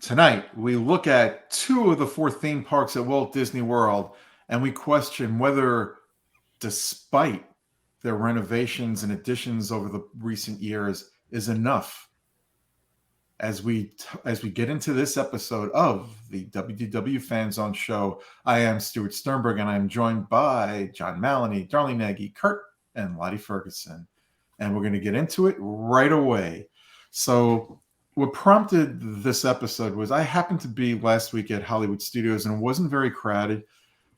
Tonight, we look at two of the four theme parks at Walt Disney World, and we question whether, despite their renovations and additions over the recent years, is enough. As we get into this episode of the WDW Fan Zone Show, I am Stuart Sternberg, and I'm joined by John Maloney, Darlene Nagy, Kurt, and Lottie Ferguson. And we're going to get into it right away. So what prompted this episode was I happened to be last week at Hollywood Studios, and it wasn't very crowded,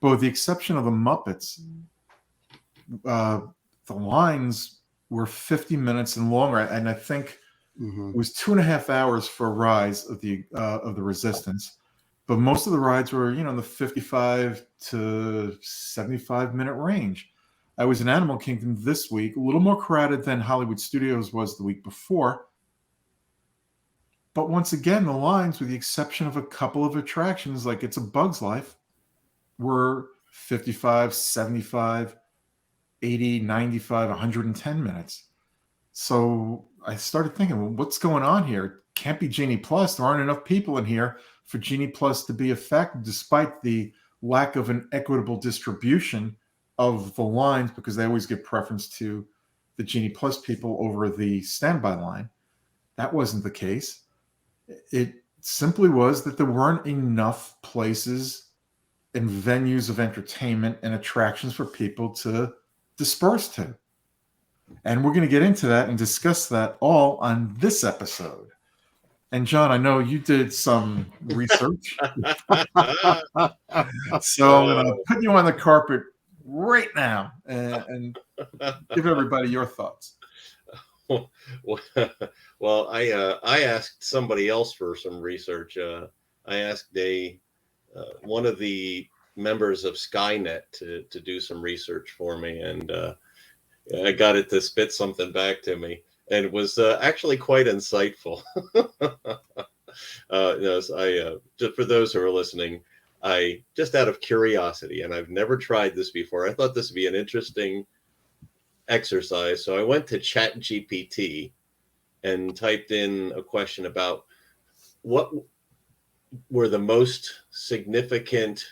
but with the exception of the Muppets, the lines were 50 minutes and longer, and I think it was 2.5 hours for Rise of the Resistance, but most of the rides were, in the 55 to 75 minute range. I was in Animal Kingdom this week, a little more crowded than Hollywood Studios was the week before. But once again, the lines, with the exception of a couple of attractions, like It's a Bug's Life, were 55, 75, 80, 95, 110 minutes. So I started thinking, well, what's going on here? Can't be Genie Plus. There aren't enough people in here for Genie Plus to be effective, despite the lack of an equitable distribution of the lines, because they always give preference to the Genie Plus people over the standby line. That wasn't the case. It simply was that there weren't enough places and venues of entertainment and attractions for people to disperse to. And we're going to get into that and discuss that all on this episode. And John, I know you did some research. So I'm going to put you on the carpet right now and give everybody your thoughts. Well, I asked somebody else for some research. I asked one of the members of Skynet to do some research for me, and I got it to spit something back to me, and it was actually quite insightful. Just for those who are listening, I just out of curiosity, and I've never tried this before, I thought this would be an interesting exercise. So I went to ChatGPT and typed in a question about what were the most significant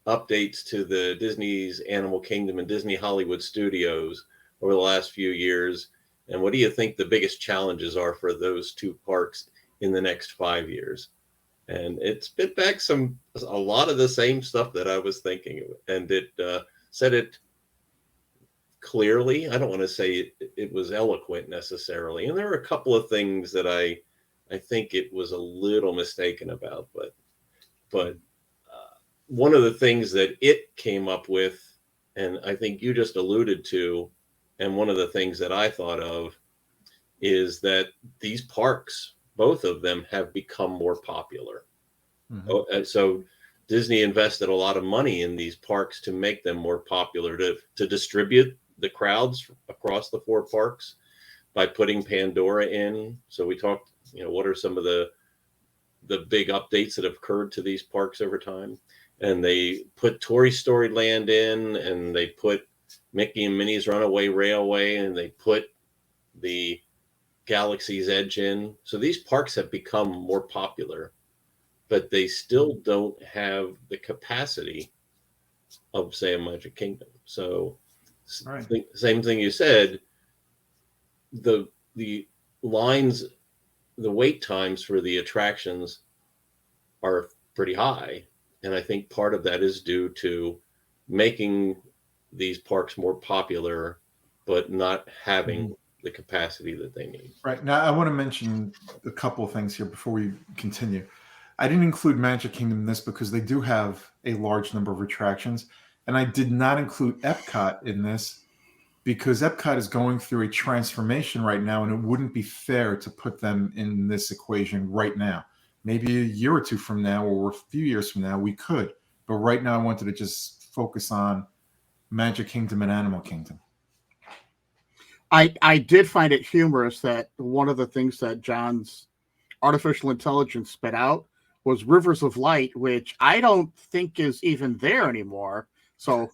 updates to the Disney's Animal Kingdom and Disney Hollywood Studios over the last few years, and what do you think the biggest challenges are for those two parks in the next 5 years? And it spit back a lot of the same stuff that I was thinking, and it said it clearly. I don't want to say it was eloquent necessarily, and there were a couple of things that I think it was a little mistaken about, but one of the things that it came up with, and I think you just alluded to, and one of the things that I thought of, is that these parks, both of them, have become more popular. Mm-hmm. So Disney invested a lot of money in these parks to make them more popular, to distribute the crowds across the four parks by putting Pandora in. So we talked, what are some of the big updates that have occurred to these parks over time? And they put Toy Story Land in, and they put Mickey and Minnie's Runaway Railway, and they put the Galaxy's Edge in. So these parks have become more popular, but they still don't have the capacity of, say, a Magic Kingdom. So right. Same thing you said, the lines, the wait times for the attractions are pretty high. And I think part of that is due to making these parks more popular, but not having the capacity that they need. Right. Now, I want to mention a couple of things here before we continue. I didn't include Magic Kingdom in this because they do have a large number of attractions. And I did not include Epcot in this because Epcot is going through a transformation right now, and it wouldn't be fair to put them in this equation right now. Maybe a year or two from now, or a few years from now, we could. But right now, I wanted to just focus on Magic Kingdom and Animal Kingdom. I did find it humorous that one of the things that John's artificial intelligence spit out was Rivers of Light, which I don't think is even there anymore. So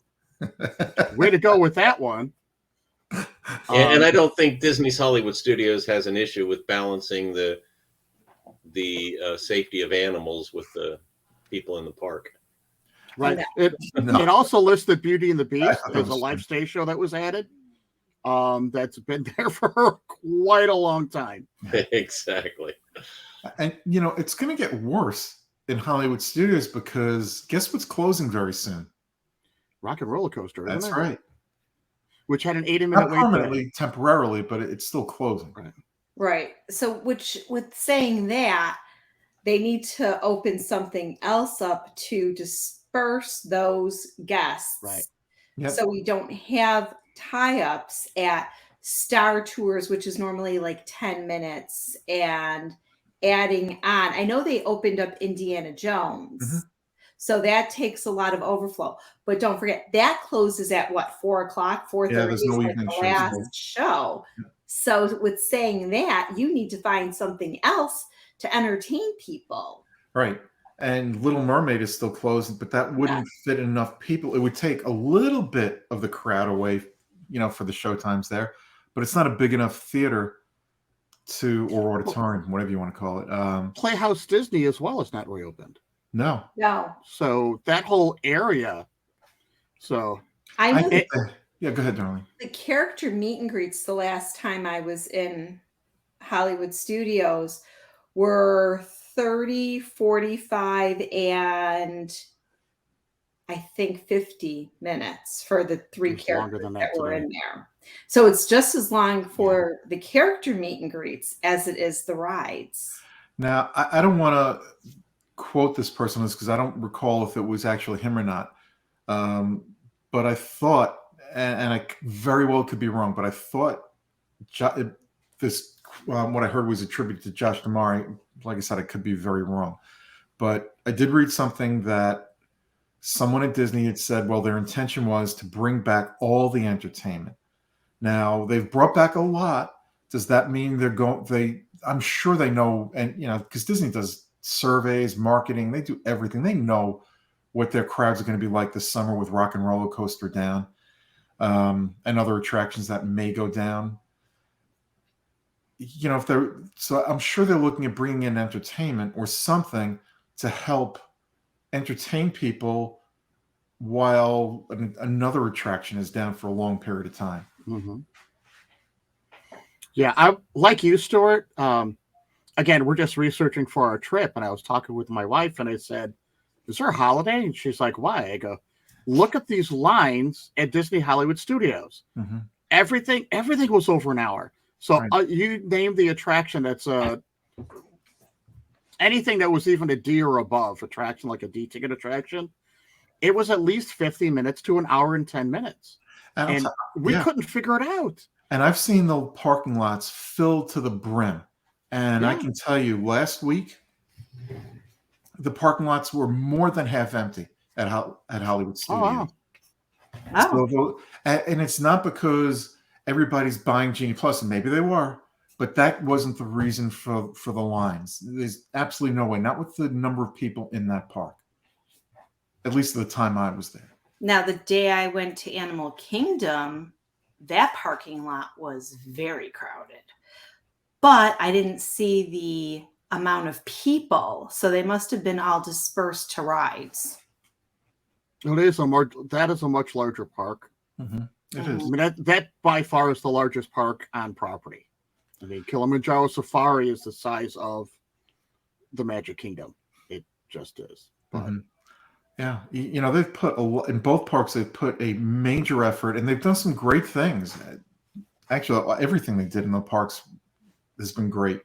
way to go with that one. And I don't think Disney's Hollywood Studios has an issue with balancing the the safety of animals with the people in the park. Right. No. It also listed Beauty and the Beast thought that as a was live fun. stage show that was added. That's been there for quite a long time. Exactly. And it's going to get worse in Hollywood studios because guess what's closing very soon? Rock and Roller Coaster, isn't That's it? right. Which had an 80-minute Not wait time. permanently, temporarily, but it's still closing. Right. Right. So, with saying that, they need to open something else up to disperse those guests. Right. Yep. So we don't have tie-ups at Star Tours, which is normally like 10 minutes, and adding on. I know they opened up Indiana Jones. Mhm. So that takes a lot of overflow. But don't forget, that closes at what, 4 o'clock, 4:30 Yeah, there's no is like evening the shows. last show. So with saying that, you need to find something else to entertain people. Right. And Little Mermaid is still closed, but that wouldn't fit enough people. It would take a little bit of the crowd away, for the show times there, but it's not a big enough theater or auditorium, whatever you want to call it. Playhouse Disney as well is not reopened. No. So that whole area. So I know yeah, go ahead, darling. the character meet and greets the last time I was in Hollywood Studios were 30, 45, and I think 50 minutes for the 3 It's longer characters than that that were today. in there. So it's just as long for the character meet and greets as it is the rides. Now, I don't want to quote this person because I don't recall if it was actually him or not. But I thought, and I very well could be wrong, but I thought what I heard was attributed to Josh Damari. Like I said, I could be very wrong. But I did read something that someone at Disney had said, well, their intention was to bring back all the entertainment. Now, they've brought back a lot. Does that mean I'm sure they know, and because Disney does surveys, marketing, they do everything. They know what their crowds are going to be like this summer with Rock and Roller Coaster down, and other attractions that may go down. So I'm sure they're looking at bringing in entertainment or something to help entertain people while another attraction is down for a long period of time. Mm-hmm. Yeah, I like you, Stuart. Again, we're just researching for our trip, and I was talking with my wife, and I said, "Is there a holiday?" And she's like, "Why?" I go, "Look at these lines at Disney Hollywood Studios. Mm-hmm. Everything was over an hour. So Right. You name the attraction that's anything that was even a D or above attraction, like a D ticket attraction. It was at least 50 minutes to an hour and 10 minutes, and we couldn't figure it out." And I've seen the parking lots filled to the brim. And I can tell you, last week, the parking lots were more than half empty at Hollywood Studios. Oh. So, and it's not because everybody's buying Genie Plus, and maybe they were, but that wasn't the reason for the lines. There's absolutely no way, not with the number of people in that park, at least at the time I was there. Now, the day I went to Animal Kingdom, that parking lot was very crowded, but I didn't see the amount of people, so they must have been all dispersed to rides. That is a much larger park. Mm-hmm. It is. I mean, that by far is the largest park on property. I mean, Kilimanjaro Safari is the size of the Magic Kingdom. It just is. But mm-hmm. Yeah, they've put in both parks. They've put a major effort, and they've done some great things. Actually, everything they did in the parks has been great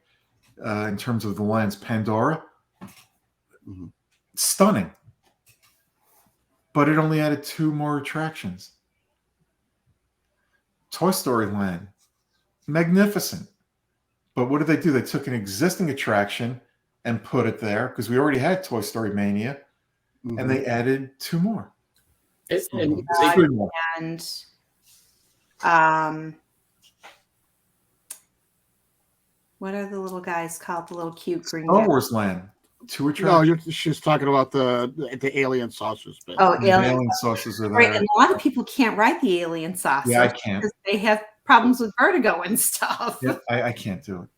in terms of the lands. Pandora, stunning, but it only added 2 more attractions. Toy Story Land, magnificent, but what did they do? They took an existing attraction and put it there because we already had Toy Story Mania. And they added 2 more. And what are the little guys called? The little cute green Star Wars Land. 2 attractions. No, she's talking about the alien saucers. Bit. Oh, alien saucers are there. Right, and a lot of people can't ride the alien saucers. Yeah, I can't. Because they have problems with vertigo and stuff. Yeah, I can't do it.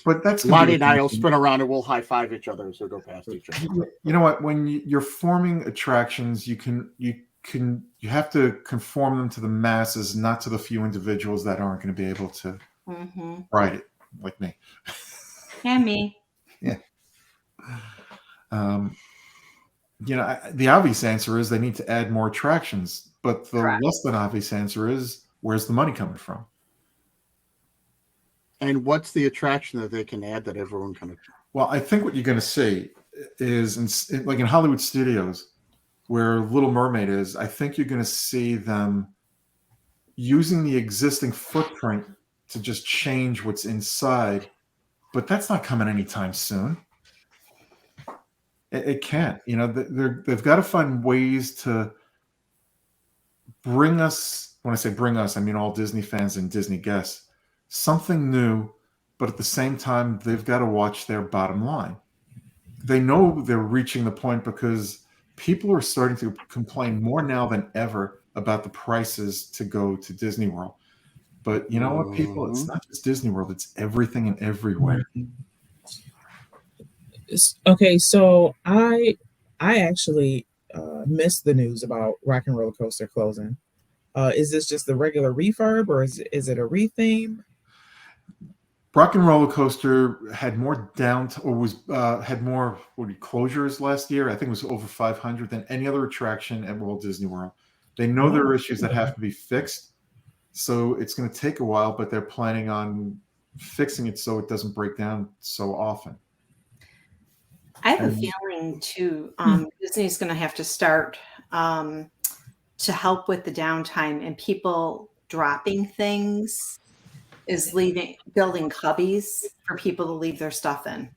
But that's Lonnie and I will spin around and we'll high five each other as we go past each other. You know what? When you're forming attractions, you have to conform them to the masses, not to the few individuals that aren't going to be able to ride it, like me. And me. Yeah. The obvious answer is they need to add more attractions, but the less than obvious answer is where's the money coming from? And what's the attraction that they can add that everyone can? Well, I think what you're going to see is like in Hollywood Studios, where Little Mermaid is. I think you're going to see them using the existing footprint to just change what's inside, but that's not coming anytime soon. It can't. They've got to find ways to bring us. When I say bring us, I mean all Disney fans and Disney guests. Something new, but at the same time, they've got to watch their bottom line. They know they're reaching the point because people are starting to complain more now than ever about the prices to go to Disney World. But you know what, people? It's not just Disney World. It's everything and everywhere. Okay, so I actually missed the news about Rock and Roller Coaster closing. Is this just the regular refurb or is it a retheme? Rock and Roller Coaster had more had more closures last year. I think it was over 500 than any other attraction at Walt Disney World. They know there are issues that have to be fixed, so it's going to take a while, but they're planning on fixing it so it doesn't break down so often. I have a feeling too. Disney's going to have to start to help with the downtime and people dropping things. Is building cubbies for people to leave their stuff in,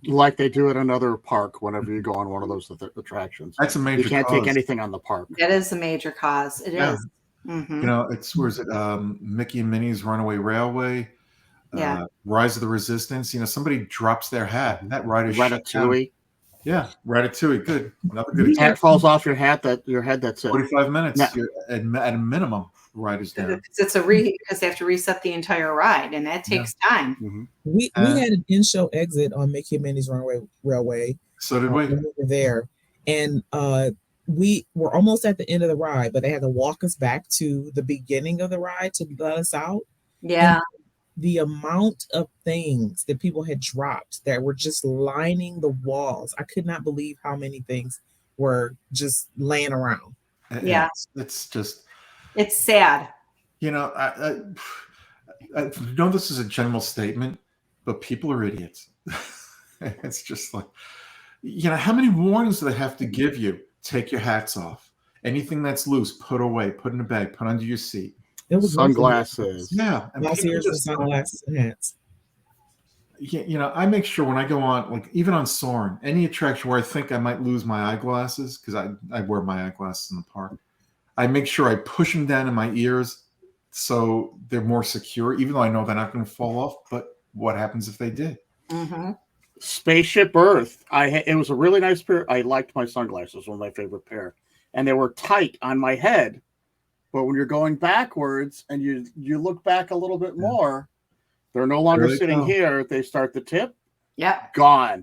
like they do at another park. Whenever you go on one of those attractions, that's a major. You can't take anything on the park. That is a major cause. It is. Mm-hmm. It's where's it? Mickey and Minnie's Runaway Railway. Rise of the Resistance. Somebody drops their hat, and that ride is Ratatouille. Yeah, Ratatouille. Good. Another good. Hat falls off your head. That's it. 45 minutes at a minimum. Ride is there. It's because they have to reset the entire ride, and that takes time. Mm-hmm. We had an in-show exit on Mickey and Minnie's Runaway Railway. So did we. We were there, and we were almost at the end of the ride, but they had to walk us back to the beginning of the ride to let us out. Yeah. And the amount of things that people had dropped that were just lining the walls, I could not believe how many things were just laying around. Yeah, it's just. It's sad. I know this is a general statement, but people are idiots. It's just like, how many warnings do they have to give you? Take your hats off. Anything that's loose, put away, put in a bag, put under your seat. It was sunglasses. Yeah. Sunglasses and hats. I make sure when I go on, like even on Soarin', any attraction where I think I might lose my eyeglasses, because I wear my eyeglasses in the park, I make sure I push them down in my ears so they're more secure, even though I know they're not going to fall off. But what happens if they did? Mm-hmm. Spaceship Earth. It was a really nice pair. I liked my sunglasses, one of my favorite pair. And they were tight on my head. But when you're going backwards and you look back a little bit more, they're no longer sitting here. They start to tip. Yeah. Gone.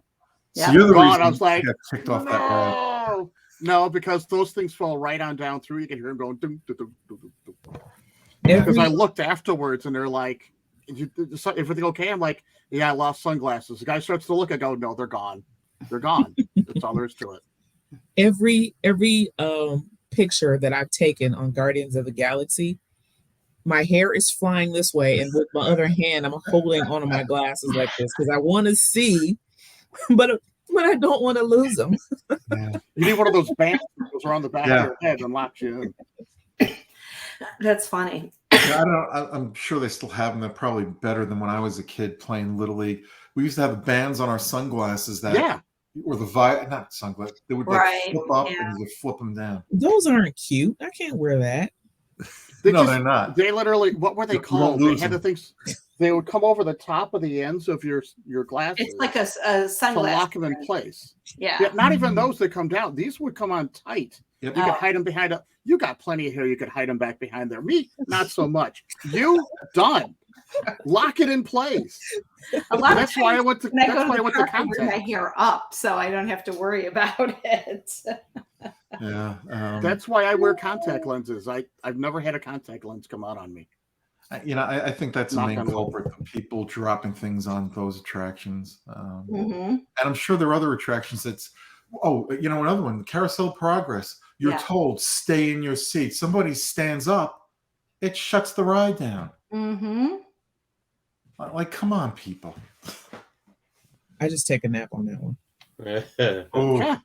So you're the reason I was like, kicked off that ride. No, because those things fall right on down through. You can hear them going. Dum, dum, dum, dum, dum, dum. Because I looked afterwards and they're like, "Is everything okay?" I'm like, "Yeah, I lost sunglasses." The guy starts to look. I go, "No, they're gone. They're gone." That's all there is to it. Every picture that I've taken on Guardians of the Galaxy, my hair is flying this way, and with my other hand, I'm holding onto my glasses like this because I want to see, but I don't want to lose them. Yeah. You need one of those bands that goes around the back of your head and locks you in. That's funny. I'm sure they still have them. They're probably better than when I was a kid playing Little League. We used to have bands on our sunglasses that, or not sunglasses. They would flip up and you flip them down. Those aren't cute. I can't wear that. They're not. They literally, what were they called? They had the things. They would come over the top of the ends of your glasses. It's like a sunglass to lock them in place. Yeah. Not even those that come down. These would come on tight. Yep. You could hide them behind a. You got plenty of hair. You could hide them back behind there. Me, not so much. You done. Lock it in place. A lot That's of why I times went to. when I That's go why I to the went to park, I wear my contact. hair up, so I don't have to worry about it. Yeah. That's why I wear contact lenses. I've never had a contact lens come out on me. I think that's the Knock main on wood. culprit, the people dropping things on those attractions. Mhm. And I'm sure there are other attractions that's, another one, Carousel Progress. You're Yeah. told, stay in your seat. Somebody stands up, it shuts the ride down. Mhm. Like, come on, people. I just take a nap on that one. Oh, Yeah.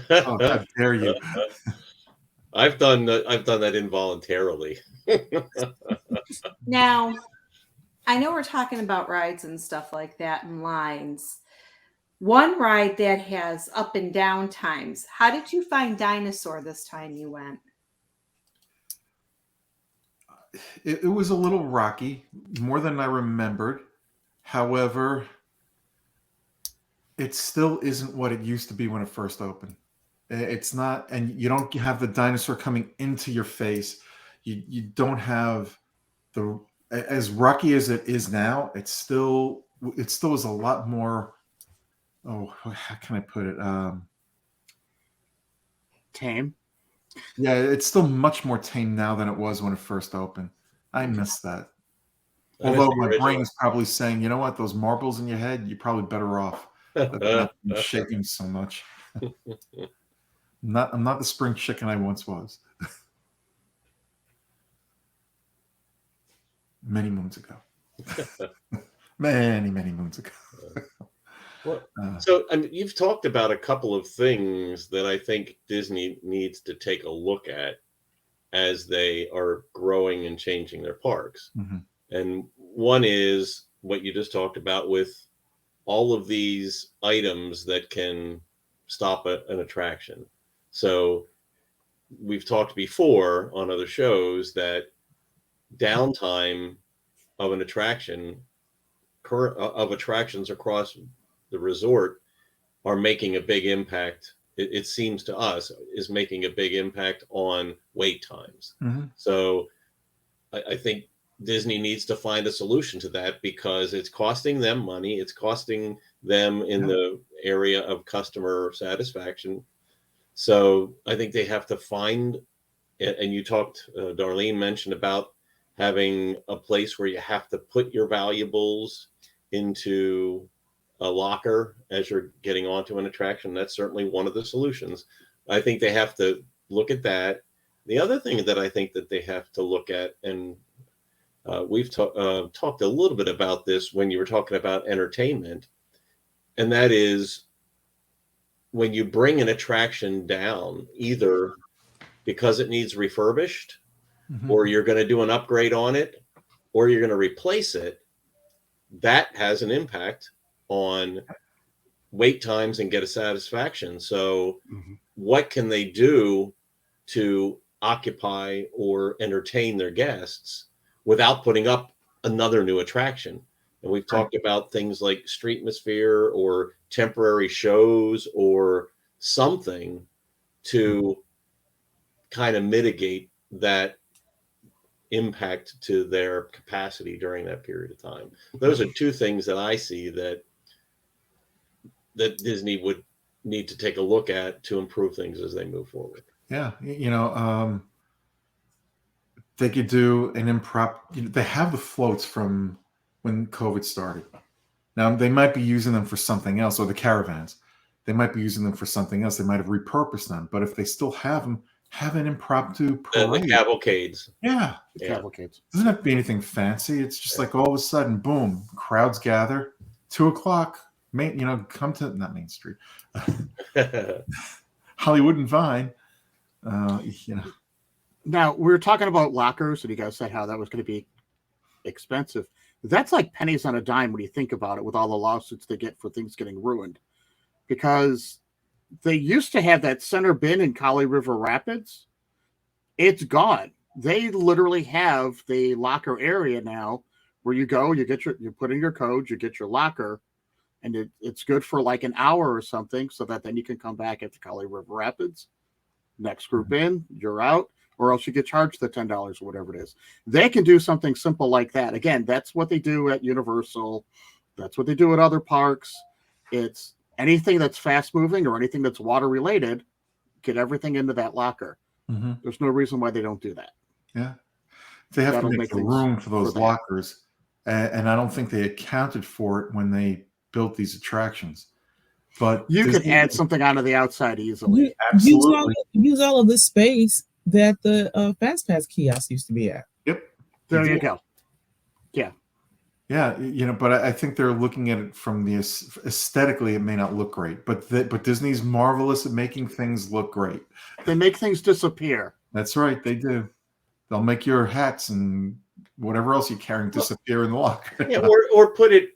how dare you. I've done that involuntarily. Now, I know we're talking about rides and stuff like that and lines. One ride that has up and down times. How did you find Dinosaur this time you went? It was a little rocky, more than I remembered. However, it still isn't what it used to be when it first opened. It's not, and you don't have the dinosaur coming into your face. You don't have the, as rocky as it is now. It still is a lot more. Oh, how can I put it? Tame. Yeah, it's still much more tame now than it was when it first opened. I miss that. I miss Although the my brain original. is probably saying, you know what, those marbles in your head, you're probably better off not shaking so much. I'm not the spring chicken I once was. Many moons ago. many moons ago. Well, so you've talked about a couple of things that I think Disney needs to take a look at as they are growing and changing their parks. Mm-hmm. And one is what you just talked about with all of these items that can stop an attraction. So we've talked before on other shows that downtime of an attraction, of attractions across the resort, are making a big impact. It seems to us is making a big impact on wait times. Mm-hmm. So I think Disney needs to find a solution to that, because it's costing them money. It's costing them in the area of customer satisfaction. So I think they have to find, and you talked, Darlene mentioned about having a place where you have to put your valuables into a locker as you're getting onto an attraction. That's certainly one of the solutions. I think they have to look at that. The other thing that I think that they have to look at, and we've talked a little bit about this when you were talking about entertainment, and that is when you bring an attraction down, either because it needs refurbished, Mm-hmm. or you're going to do an upgrade on it, or you're going to replace it, that has an impact on wait times and get a satisfaction. So what can they do to occupy or entertain their guests without putting up another new attraction? And we've talked about things like Streetmosphere or temporary shows or something to kind of mitigate that impact to their capacity during that period of time. Those are two things that I see that Disney would need to take a look at to improve things as they move forward. Yeah, they could do an they have the floats from when COVID started. Now they might be using them for something else, or the caravans. They might be using them for something else. They might have repurposed them, but if they still have them, have an impromptu parade. The cavalcades. Yeah. Cavalcades. Doesn't have to be anything fancy. It's just like all of a sudden, boom, crowds gather, 2:00, come to, not Main Street, Hollywood and Vine, Now, we were talking about lockers, and you guys said how that was going to be expensive. That's like pennies on a dime when you think about it, with all the lawsuits they get for things getting ruined. Because they used to have that center bin in Kali River Rapids. It's gone. They literally have the locker area now where you go, you put in your code, you get your locker, and it's good for like an hour or something, so that then you can come back at the Kali River Rapids Next group in, you're out, or else you get charged the $10 or whatever it is. They can do something simple like that. Again, that's what they do at Universal. That's what they do at other parks. It's anything that's fast moving or anything that's water related, get everything into that locker. Mm-hmm. There's no reason why they don't do that. Yeah. They have That'll to make make the things room for those for that. lockers. And I don't think they accounted for it when they built these attractions. But You could Disney- add something onto the outside easily. Absolutely. Use all of the space that the Fast Pass kiosk used to be at. Yep. There you go. Yeah, but I think they're looking at it from the aesthetically, it may not look great, but Disney's marvelous at making things look great. They make things disappear. That's right, they do. They'll make your hats and whatever else you're carrying disappear in the locker. Yeah, or put it,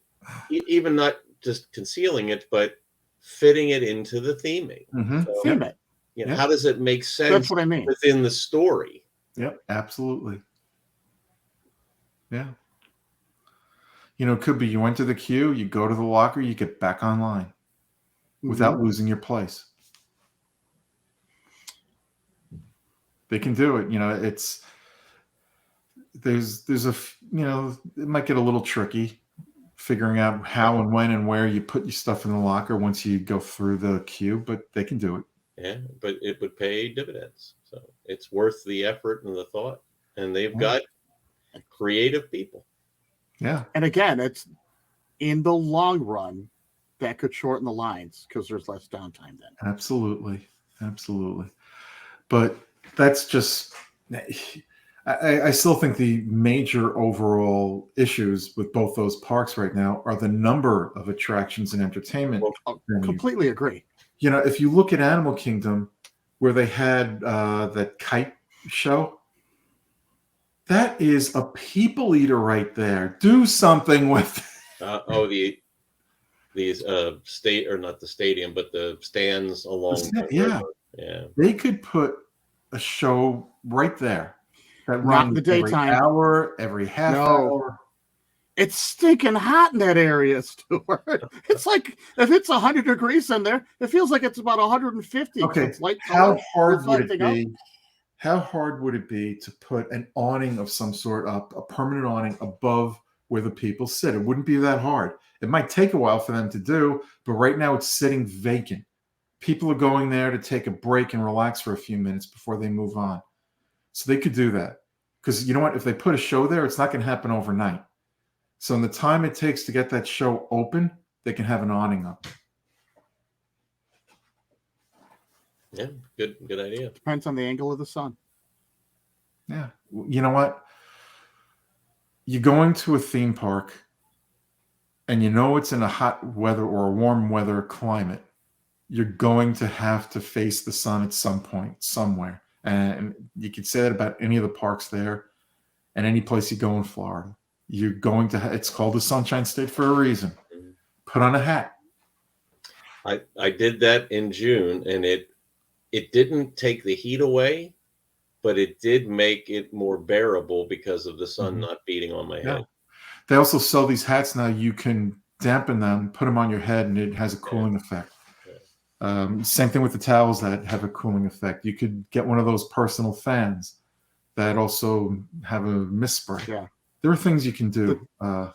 even not just concealing it, but fitting it into the theming. Mm-hmm. So, Theme it. how does it make sense That's what I mean. within the story? Yep, absolutely. Yeah. It could be you went to the queue, you go to the locker, you get back online without losing your place. They can do it. It's there's a it might get a little tricky figuring out how and when and where you put your stuff in the locker once you go through the queue, but they can do it. Yeah, but it would pay dividends. So it's worth the effort and the thought. And they've got creative people. Yeah. And again, it's in the long run that could shorten the lines because there's less downtime then. Absolutely. But that's just, I still think the major overall issues with both those parks right now are the number of attractions and entertainment. Completely agree. If you look at Animal Kingdom, where they had that kite show, that is a people eater right there. Do something with these state, or not the stadium, but the stands along the river. Yeah. They could put a show right there. That Rock the daytime. Every hour, every half hour. It's stinking hot in that area, Stuart. It's like if it's 100 degrees in there, it feels like it's about 150. Okay, it's like how hard would it be? How hard would it be to put an awning of some sort up, a permanent awning above where the people sit? It wouldn't be that hard. It might take a while for them to do, but right now it's sitting vacant. People are going there to take a break and relax for a few minutes before they move on. So they could do that. Because you know what? If they put a show there, it's not going to happen overnight. So in the time it takes to get that show open, they can have an awning up. Yeah, good idea. Depends on the angle of the sun. Yeah. You know what? You're going to a theme park and it's in a hot weather or a warm weather climate. You're going to have to face the sun at some point, somewhere. And you could say that about any of the parks there and any place you go in Florida. You're going to, it's called the Sunshine State for a reason. Put on a hat. I did that in June, and it didn't take the heat away, but it did make it more bearable because of the sun not beating on my head. They also sell these hats now. You can dampen them, put them on your head, and it has a cooling effect. Same thing with the towels that have a cooling effect. You could get one of those personal fans that also have a mist spray. Yeah. There are things you can do. And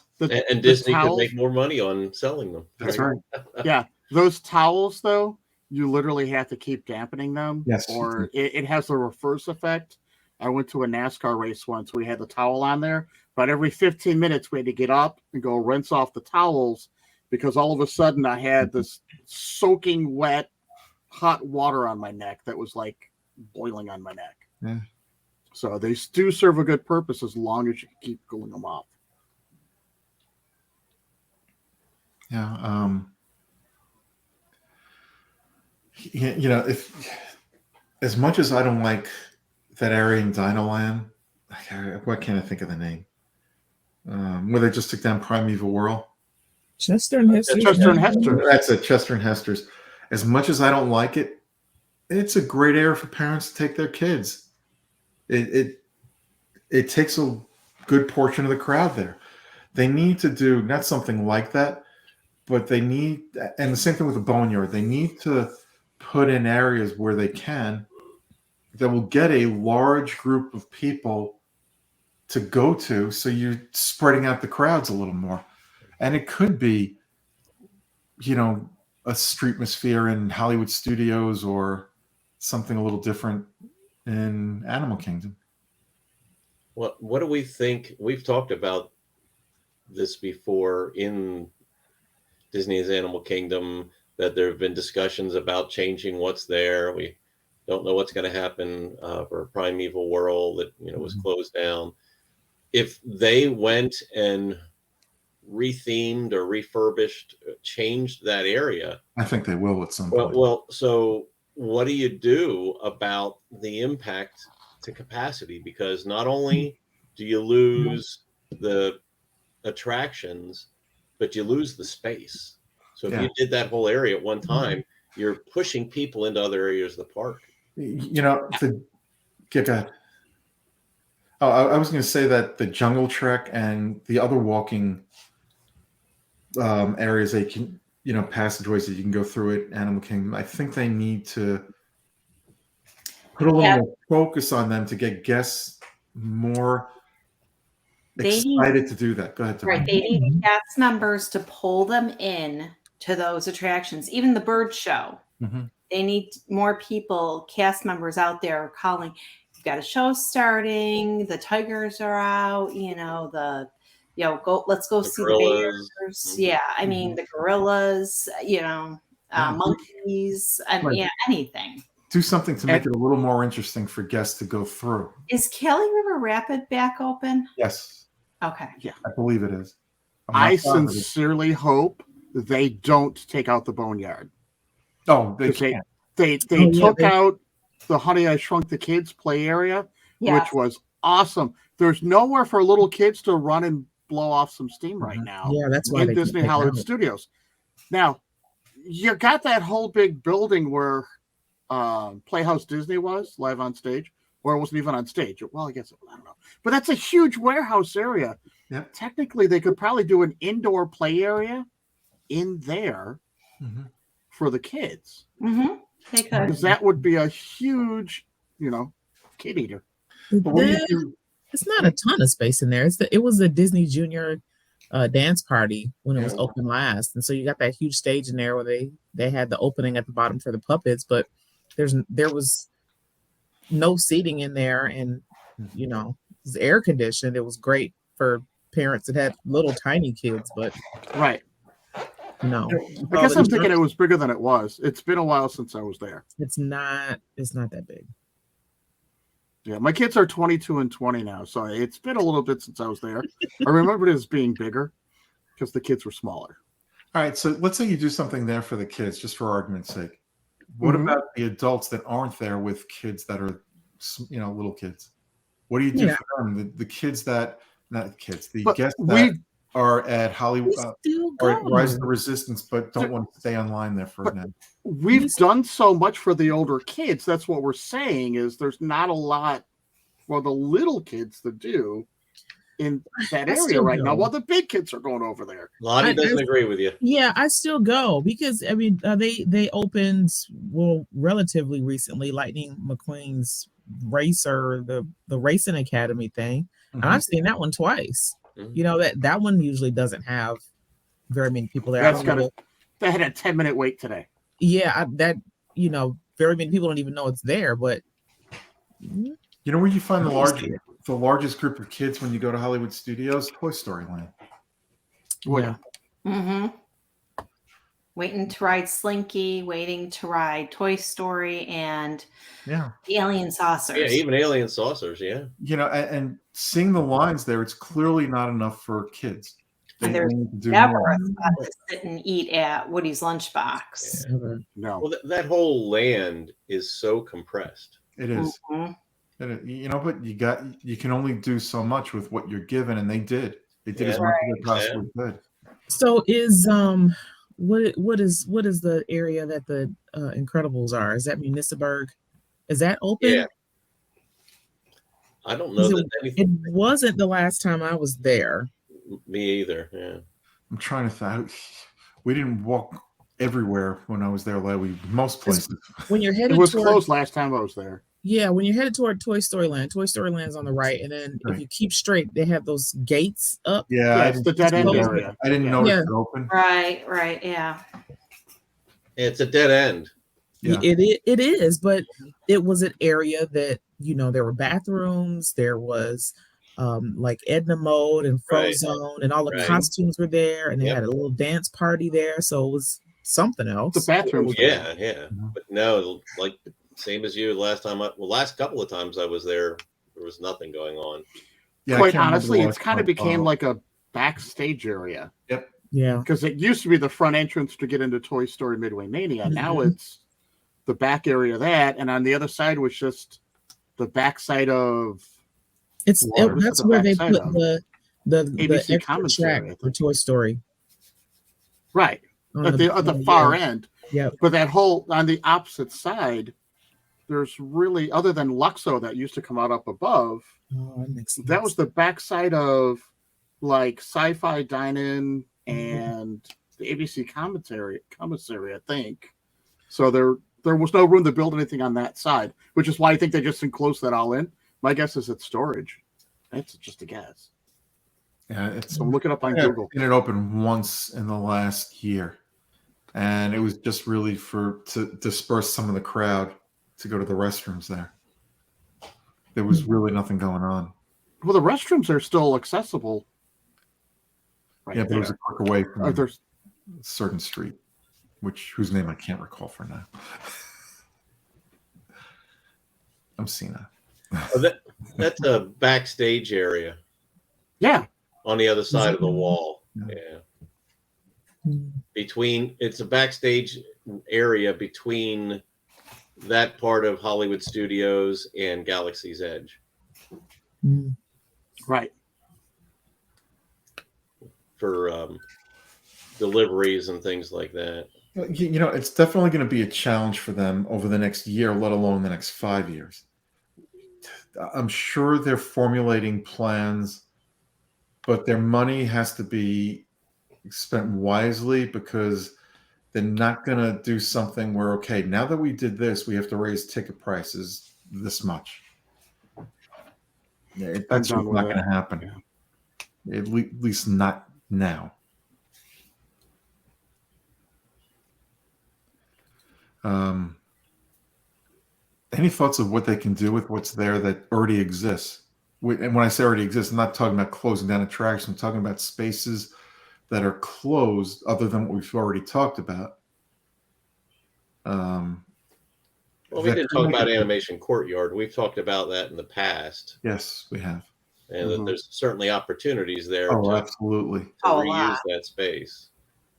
Disney could make more money on selling them. That's right. Yeah. Those towels, though, you literally have to keep dampening them. Yes. Or it has a reverse effect. I went to a NASCAR race once. We had the towel on there, but every 15 minutes we had to get up and go rinse off the towels because all of a sudden I had this soaking wet, hot water on my neck that was like boiling on my neck. Yeah. So they do serve a good purpose as long as you keep cooling them off. Yeah. If as much as I don't like that area in Dinoland, what can't I think of the name? Where they just took down Primeval World. Chester and Hester. Chester and Hester. That's it, Chester and Hester's. As much as I don't like it, it's a great area for parents to take their kids. It takes a good portion of the crowd there. They need to do not something like that, but they need, and the same thing with the Boneyard, they need to put in areas where they can that will get a large group of people to go to, so you're spreading out the crowds a little more. And it could be, a Streetmosphere in Hollywood Studios or something a little different in Animal Kingdom. What do we think? We've talked about this before in Disney's Animal Kingdom, that there have been discussions about changing what's there. We don't know what's going to happen for Primeval World that was closed down. If they went and rethemed or refurbished, changed that area, I think they will at some point. Well, so what do you do about the impact to capacity? Because not only do you lose the attractions, but you lose the space. So if you did that whole area at one time, you're pushing people into other areas of the park. I was going to say that the Jungle Trek and the other walking areas they can, passageways that you can go through at Animal Kingdom, I think they need to put a little more focus on them to get guests more excited to do that. Go ahead, Tom. Right. They need cast members to pull them in to those attractions. Even the bird show. Mm-hmm. They need more people, cast members out there calling, you've got a show starting, the tigers are out, let's go The see gorillas. the bears. Yeah. I mean, the gorillas, monkeys, and anything. Do something to make it a little more interesting for guests to go through. Is Kelly River Rapid back open? Yes. Okay. Yeah, I believe it is. I sincerely hope they don't take out the boneyard. Oh, they can't. They took out the Honey, I Shrunk the Kids play area, which was awesome. There's nowhere for little kids to run and blow off some steam right now. Yeah, that's why in Disney Hollywood Studios. Now, you got that whole big building where Playhouse Disney was live on stage, or it wasn't even on stage. Well, I guess I don't know, but that's a huge warehouse area. Yeah. Technically, they could probably do an indoor play area in there for the kids. Mm-hmm. They could. Because that would be a huge, kid eater. It's not a ton of space in there. It was a Disney Junior dance party when it was open last, and so you got that huge stage in there where they had the opening at the bottom for the puppets, but there was no seating in there, and it was air conditioned. It was great for parents that had little tiny kids, but right. No, I guess I'm thinking it was bigger than it was. It's been a while since I was there. It's not that big. Yeah, my kids are 22 and 20 now, so it's been a little bit since I was there. I remember it as being bigger because the kids were smaller. All right, so let's say you do something there for the kids, just for argument's sake. What about the adults that aren't there with kids that are, little kids? What do you do for them? The kids that, not kids, the guests that are at Hollywood or at Rise of the Resistance, but don't want to stay online there for now. We've done so much for the older kids. That's what we're saying is there's not a lot for the little kids to do in that area right now. While the big kids are going over there. Lottie doesn't agree with you. Yeah, I still go because they opened relatively recently Lightning McQueen's Racer, the racing academy thing, and I've seen that one twice. That one usually doesn't have very many people there. They had a 10-minute wait today. Yeah, very many people don't even know it's there. But where you find the largest group of kids when you go to Hollywood Studios? Toy Story Land. Yeah. Mm-hmm. Waiting to ride Slinky, waiting to ride Toy Story, and the Alien Saucers. Yeah, even Alien Saucers, yeah. And seeing the lines there, it's clearly not enough for kids. And there's never a spot to sit and eat at Woody's Lunchbox. Yeah. No. Well, that whole land is so compressed. It is. Mm-hmm. But you can only do so much with what you're given, and they did. They did as much as they possibly could. So is what is the area that the Incredibles are? Is that Municipburg? Is that open? Yeah. I don't know that it wasn't the last time I was there. Me either. Yeah. I'm trying to think. We didn't walk everywhere when I was there, most places. When you're headed, it was closed last time I was there. Yeah, when you're headed toward Toy Story Land's on the right, and then if Right. you keep straight, they have those gates up. Yeah, Yeah, it's the dead end closed. area. I didn't Yeah. notice Yeah. it open. Right, yeah. It's a dead end. Yeah. It is, but it was an area that, there were bathrooms, there was like Edna Mode and Right. Frozone, and all the Right. costumes were there, and they Yep. had a little dance party there, so it was something else. The bathrooms. Oh, yeah. Mhm. But no, like same as you last couple of times I was there was nothing going on. Yeah, I Quite can't remember honestly, the it's last kind of time. became like a backstage area Yeah. because it used to be the front entrance to get into Toy Story Midway Mania. Now Mhm. it's the back area of that, and on the other side was just the backside of That's the where they backside put of the ABC extra commissary, track I for think. Toy Story right on at the far end. Yep. But that whole on the opposite side, there's really, other than Luxo that used to come out up above, Oh, that makes that was sense. the backside of like Sci-Fi Dine-In and the ABC commissary, I think. So there was no room to build anything on that side, which is why I think they just enclosed that all in. My guess is it's storage. That's just a guess. Yeah, it's. So look it up on I've Google. seen it open once in the last year, and it was just really to disperse some of the crowd to go to the restrooms there. There was really nothing going on. Well, the restrooms are still accessible. Right Yeah, but it was a there. click away from a There's certain street, whose name I can't recall for now. I'm Cena. Oh, that's a backstage area yeah. on the other side of the wall. Yeah. Yeah. It's a backstage area between that part of Hollywood Studios and Galaxy's Edge Mm. Right. for deliveries and things like that. It's definitely going to be a challenge for them over the next year, let alone the next 5 years. I'm sure they're formulating plans, but their money has to be spent wisely because they're not going to do something where, okay, now that we did this, we have to raise ticket prices this much. Yeah, that's done not with going to happen. Yeah. At least not now. Any thoughts of what they can do with what's there that already exists? And when I say already exists, I'm not talking about closing down attractions. I'm talking about spaces that are closed other than what we've already talked about. Well, we did talk about Animation Courtyard. We've talked about that in the past. Yes, we have. And that there's certainly opportunities there absolutely. to Oh, a reuse lot. that space.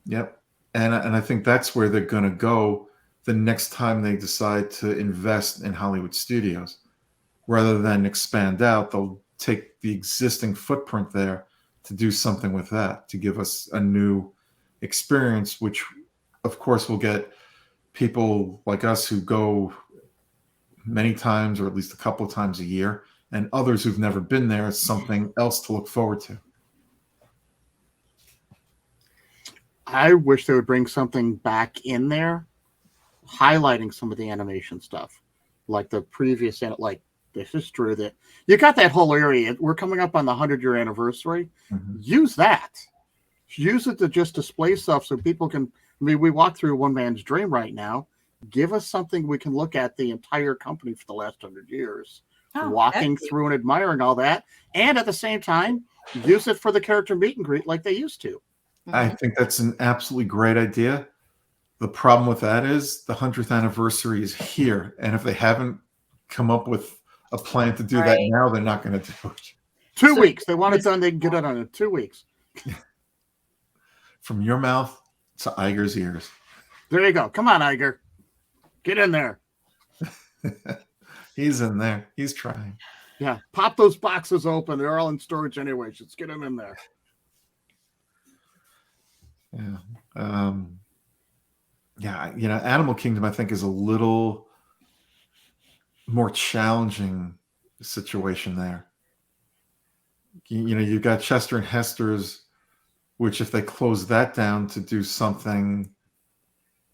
Yep. And I think that's where they're going to go the next time they decide to invest in Hollywood Studios. Rather than expand out, they'll take the existing footprint there to do something with that, to give us a new experience, which, of course, will get people like us who go many times or at least a couple of times a year, and others who've never been there, something else to look forward to. I wish they would bring something back in there, highlighting some of the animation stuff, like the previous, like the history that you got that whole area. We're coming up on the 100-year anniversary. Mm-hmm. Use that. Use it to just display stuff so people can. I mean, we walk through One Man's Dream right now. Give us something we can look at the entire company for the last 100 years, walking through and admiring all that, and at the same time, use it for the character meet and greet like they used to. I think that's an absolutely great idea. The problem with that is the 100th anniversary is here. And if they haven't come up with a plan to do that now, they're not going to do it. 2 weeks. They want it done. They can get it on in 2 weeks. From your mouth to Iger's ears. There you go. Come on, Iger. Get in there. He's in there. He's trying. Yeah. Pop those boxes open. They're all in storage anyway. Just get them in there. Yeah. Animal Kingdom, I think, is a little more challenging situation there. You've got Chester and Hester's, which if they close that down to do something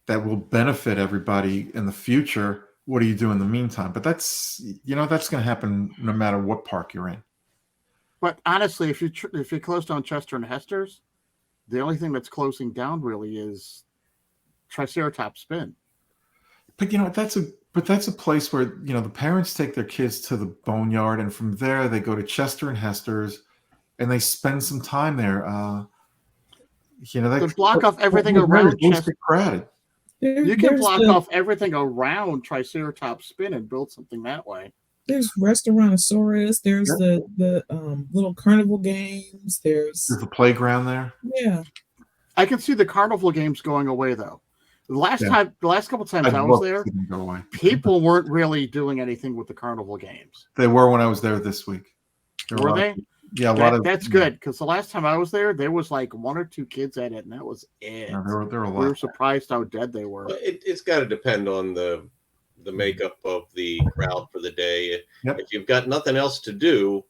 that will benefit everybody in the future, what do you do in the meantime? But that's that's going to happen no matter what park you're in. But honestly, if you close down Chester and Hester's, the only thing that's closing down really is Triceratops Spin. But that's a place where the parents take their kids to the boneyard, and from there they go to Chester and Hester's, and they spend some time there. They block off everything around Chester. Crowded. You can block off everything around Triceratops Spin and build something that way. There's Restaurantosaurus. There's the little carnival games. There's the playground there. Yeah, I can see the carnival games going away though. The last couple times I was there, people weren't really doing anything with the carnival games. They were when I was there this week. Were they? Yeah, that's good because the last time I was there was like 1 or 2 kids at it, and that was it. No, there were a lot. We were surprised how dead they were. Well, it's got to depend on the makeup of the crowd for the day. Yep. If you've got nothing else to do,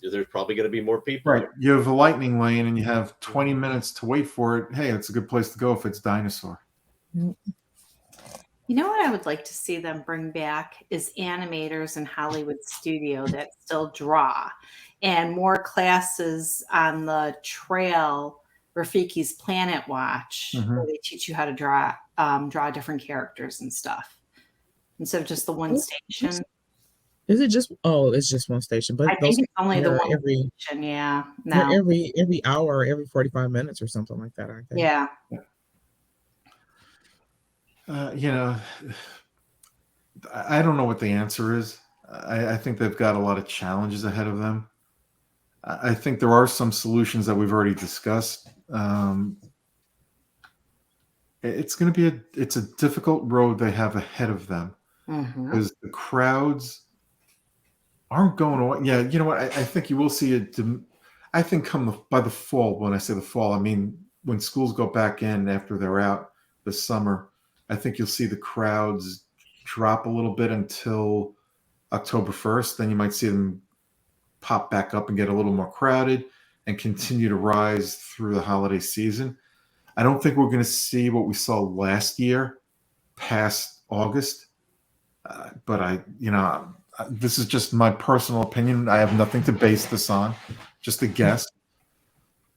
there's probably going to be more people. Right. You have a lightning lane, and you have 20 minutes to wait for it. Hey, it's a good place to go if it's dinosaur. You know what I would like to see them bring back is animators in Hollywood Studio that still draw, and more classes on the trail, Rafiki's Planet Watch, where they teach you how to draw different characters and stuff instead of just the one station. Is it just? Oh, it's just one station, but I think it's only the one station. Yeah, no, every hour, every 45 minutes or something like that, aren't they? Yeah. I don't know what the answer is. I think they've got a lot of challenges ahead of them. I think there are some solutions that we've already discussed. It's going to be it's a difficult road they have ahead of them because the crowds aren't going away. Yeah, you know what? I think you will see it. I think by the fall, when I say the fall, I mean when schools go back in after they're out this summer, I think you'll see the crowds drop a little bit until October 1st. Then you might see them pop back up and get a little more crowded and continue to rise through the holiday season. I don't think we're going to see what we saw last year past August. But this is just my personal opinion. I have nothing to base this on, just a guess.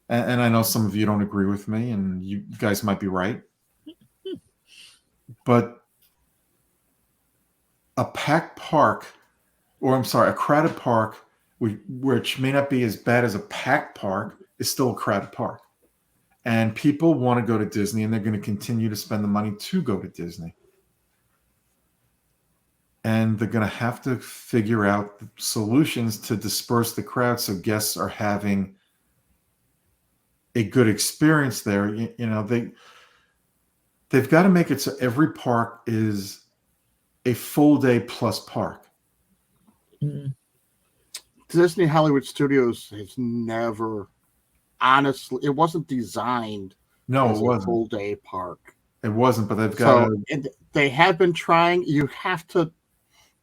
And I know some of you don't agree with me, and you guys might be right. But a packed park, a crowded park, which may not be as bad as a packed park, is still a crowded park. And people want to go to Disney, and they're going to continue to spend the money to go to Disney. And they're going to have to figure out solutions to disperse the crowd so guests are having a good experience there. They've got to make it so every park is a full day plus park. Disney Hollywood Studios has never, honestly, it wasn't designed as a full day park. It wasn't, but they've got they have been trying. You have to,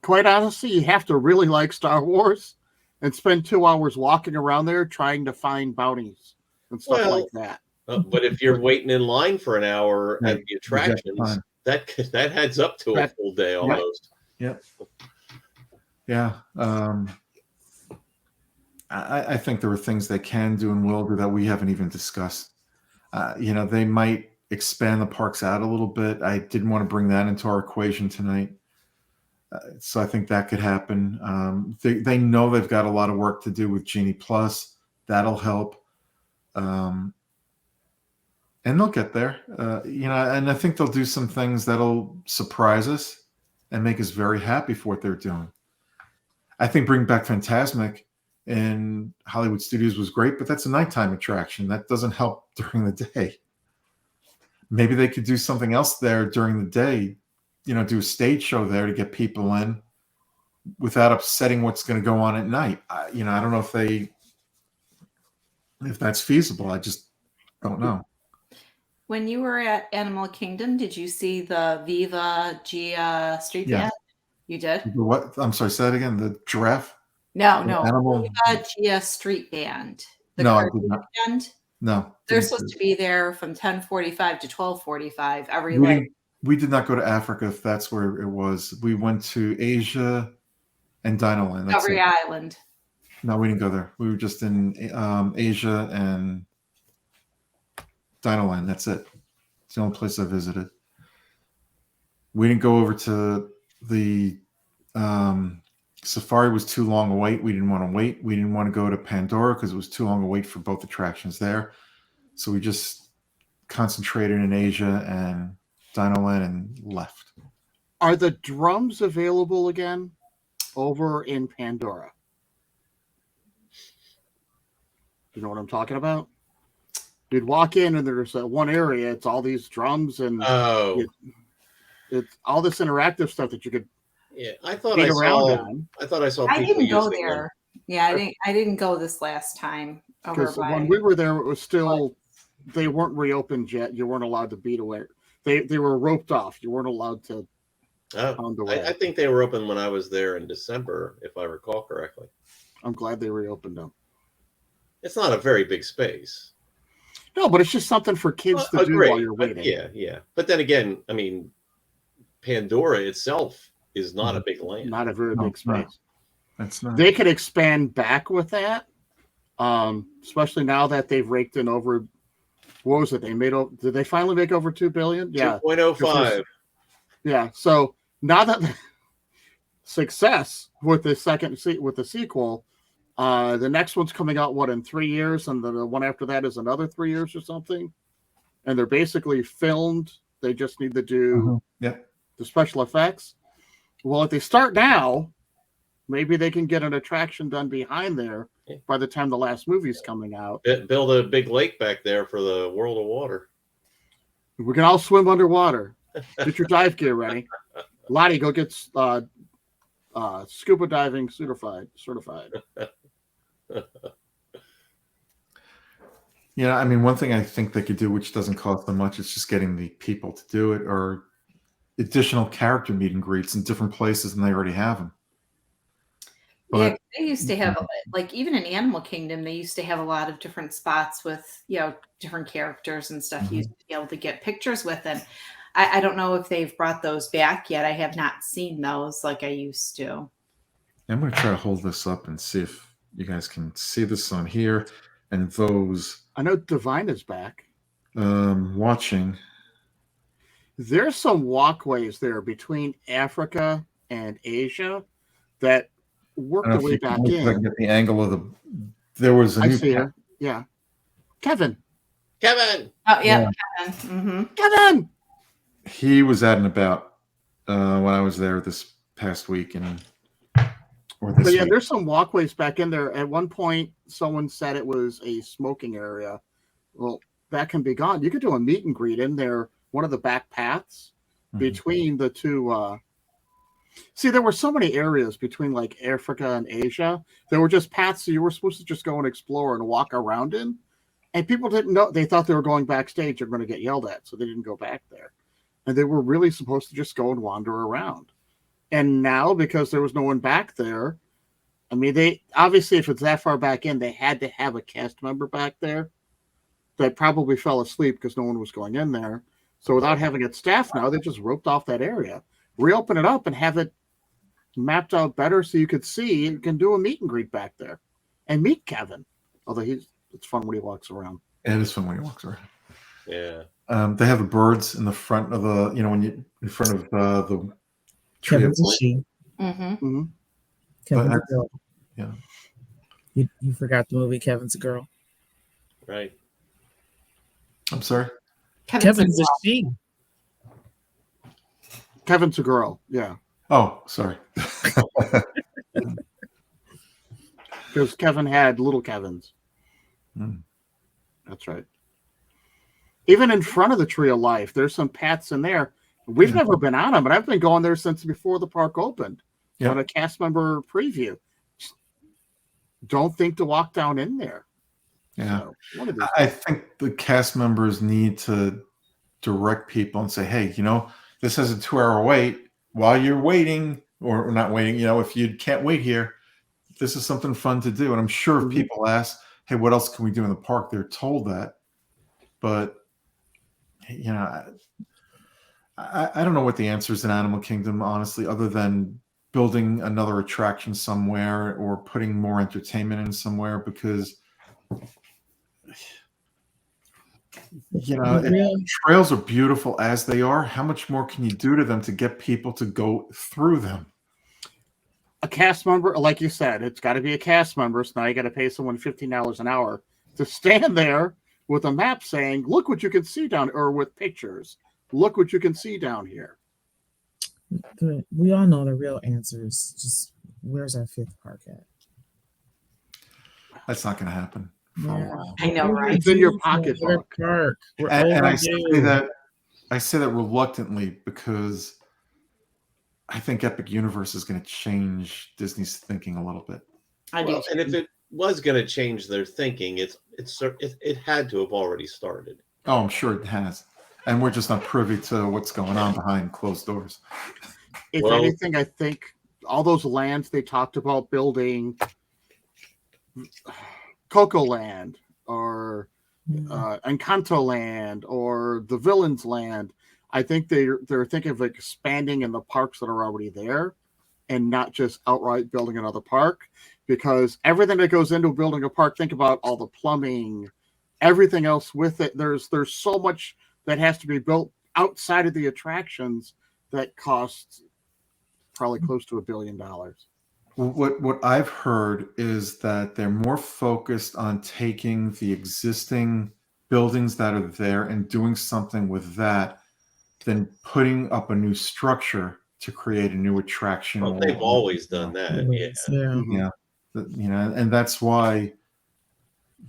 quite honestly, you have to really like Star Wars and spend 2 hours walking around there trying to find bounties and stuff like that. But if you're waiting in line for an hour at the attractions, that adds up to a full day almost. Right. Yeah. I think there are things they can do and will do that we haven't even discussed. They might expand the parks out a little bit. I didn't want to bring that into our equation tonight. So I think that could happen. They know they've got a lot of work to do with Genie Plus. That'll help. And they'll get there. And I think they'll do some things that'll surprise us and make us very happy for what they're doing. I think bringing back Fantasmic in Hollywood Studios was great, but that's a nighttime attraction. That doesn't help during the day. Maybe they could do something else there during the day, do a stage show there to get people in without upsetting what's going to go on at night. I don't know if that's feasible. I just don't know. When you were at Animal Kingdom, did you see the Viva Gia Street Band? You did? What? I'm sorry, say that again. The giraffe? No. Viva Gia Street Band. No, I did not. Band? No. They're supposed to be there from 10:45 to 12:45 every we day. we did not go to Africa, if that's where it was. We went to Asia and Dinoland. That's Discovery it. Island. No, we didn't go there. We were just in Asia and Dinoland. That's it. It's the only place I visited. We didn't go over to the Safari. Was too long a wait. We didn't want to wait. We didn't want to go to Pandora because it was too long a wait for both attractions there. So we just concentrated in Asia and Dinoland and left. Are the drums available again over in Pandora? You know what I'm talking about? You'd walk in and there's one area. It's all these drums and it's all this interactive stuff that you could. Yeah, I thought beat I around saw. on. I thought I saw. I people didn't go using there. them. Yeah, I didn't go this last time. Because when we were there, it was still they weren't reopened yet. You weren't allowed to beat away. They were roped off. You weren't allowed to. On the way. I think they were open when I was there in December, if I recall correctly. I'm glad they reopened them. It's not a very big space. No, but it's just something for kids to do while you're waiting. Yeah. But then again, I mean, Pandora itself is not a big land. Not a very big space. That's not. They could expand back with that, especially now that they've raked in over. What was it? Did they finally make over $2 billion? Yeah, 2.05. Yeah. So now that success with the sequel, the next one's coming out in 3 years, and the one after that is another 3 years or something. And they're basically filmed. They just need to do the special effects. Well, if they start now, maybe they can get an attraction done behind there by the time the last movie's coming out. Build a big lake back there for the World of Water. We can all swim underwater. Get your dive gear ready. Lottie, go get scuba diving certified. Yeah, I mean, one thing I think they could do, which doesn't cost them much, is just getting the people to do it, or additional character meet and greets in different places, and they already have them. But they used to have, like, even in Animal Kingdom, they used to have a lot of different spots with, different characters and stuff you used to be able to get pictures with. And I don't know if they've brought those back yet. I have not seen those like I used to. I'm going to try to hold this up and see if you guys can see this on here. And those. I know Divine is back. Watching. There's some walkways there between Africa and Asia that work their way back in. I can get the angle of the. There was a I new. see her. Yeah. Kevin. Kevin. Oh, yeah. Kevin. Mm-hmm. Kevin. He was out and about when I was there this past week, But yeah, there's some walkways back in there. At one point, someone said it was a smoking area. Well, that can be gone. You could do a meet and greet in there, one of the back paths between the two. See, there were so many areas between like Africa and Asia. There were just paths, so you were supposed to just go and explore and walk around in. And people didn't know. They thought they were going backstage. They're going to get yelled at, so they didn't go back there. And they were really supposed to just go and wander around. And now, because there was no one back there, I mean, they obviously, if it's that far back in, they had to have a cast member back there that probably fell asleep because no one was going in there. So without having it staffed now, they just roped off that area, reopen it up, and have it mapped out better so you could see and can do a meet and greet back there and meet Kevin. Although it's fun when he walks around. It is fun when he walks around. Yeah. They have the birds in the front of the, when you in front of the tree. Kevin's a she. Mm-hmm. Kevin's a girl. Yeah. You forgot the movie Kevin's a Girl. Right. I'm sorry. Kevin's a she. Kevin's a girl. Yeah. Oh, sorry. Because Kevin had little Kevins. Mm. That's right. Even in front of the Tree of Life, there's some paths in there. We've never been on them, but I've been going there since before the park opened on a cast member preview. Don't think to walk down in there. Yeah. So, I think the cast members need to direct people and say, hey, this has a 2-hour wait. While you're waiting, or not waiting, if you can't wait here, this is something fun to do. And I'm sure if people ask, hey, what else can we do in the park? They're told that. But, I don't know what the answer is in Animal Kingdom, honestly, other than building another attraction somewhere or putting more entertainment in somewhere, because trails are beautiful as they are. How much more can you do to them to get people to go through them? A cast member, like you said, it's got to be a cast member. So now you got to pay someone $15 an hour to stand there with a map saying, "Look what you can see down," or with pictures, "Look what you can see down here." We all know the real answer is just, where's our fifth park at? That's not going to happen for a while. I know, right? It's in your pocketbook. Park. And I say that reluctantly, because I think Epic Universe is going to change Disney's thinking a little bit. And if it was going to change their thinking, it had to have already started. Oh, I'm sure it has, and we're just not privy to what's going on behind closed doors. If anything, I think all those lands they talked about building, Coco Land or Encanto Land or the Villains Land, I think they're thinking of expanding in the parks that are already there and not just outright building another park, because everything that goes into building a park, think about all the plumbing, everything else with it. There's so much that has to be built outside of the attractions that costs probably close to $1 billion. What I've heard is that they're more focused on taking the existing buildings that are there and doing something with that than putting up a new structure to create a new attraction. Well, they've always done that. Yeah. You know, and that's why,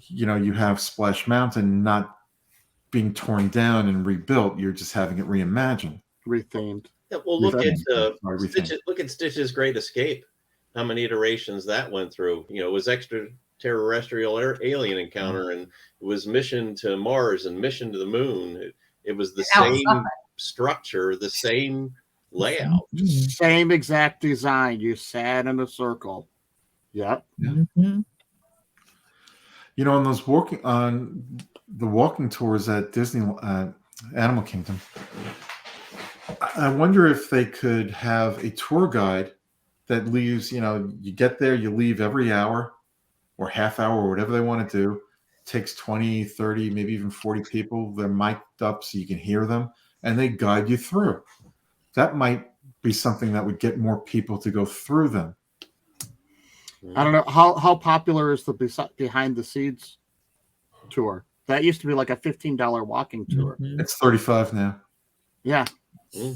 you know, you have Splash Mountain not being torn down and rebuilt. You're just having it reimagined, rethemed. Yeah, well, look at Stitch's Great Escape. How many iterations that went through? You know, it was extraterrestrial alien encounter, and it was mission to Mars and mission to the moon. It was the same structure, the same layout, same exact design. You sat in a circle. Yep. Mm-hmm. You know, on the walking tours at Disney Animal Kingdom, I wonder if they could have a tour guide that leaves, you know, you get there, you leave every hour or half hour or whatever they want to do. Takes 20, 30, maybe even 40 people. They're mic'd up so you can hear them, and they guide you through. That might be something that would get more people to go through them. I don't know. How popular is the behind the scenes tour? That used to be like a $15 walking tour. Mm-hmm. It's $35 now. Yeah. Yeah.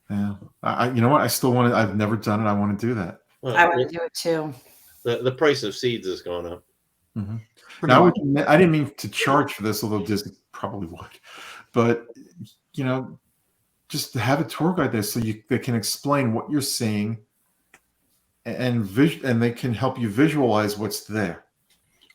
You know what? I still want to. I've never done it. I want to do that. Well, I want to do it too. The price of seeds has gone up. Mm-hmm. Now, I didn't mean to charge for this, although Disney probably would. But, you know, just to have a tour guide there so they can explain what you're seeing, and they can help you visualize what's there.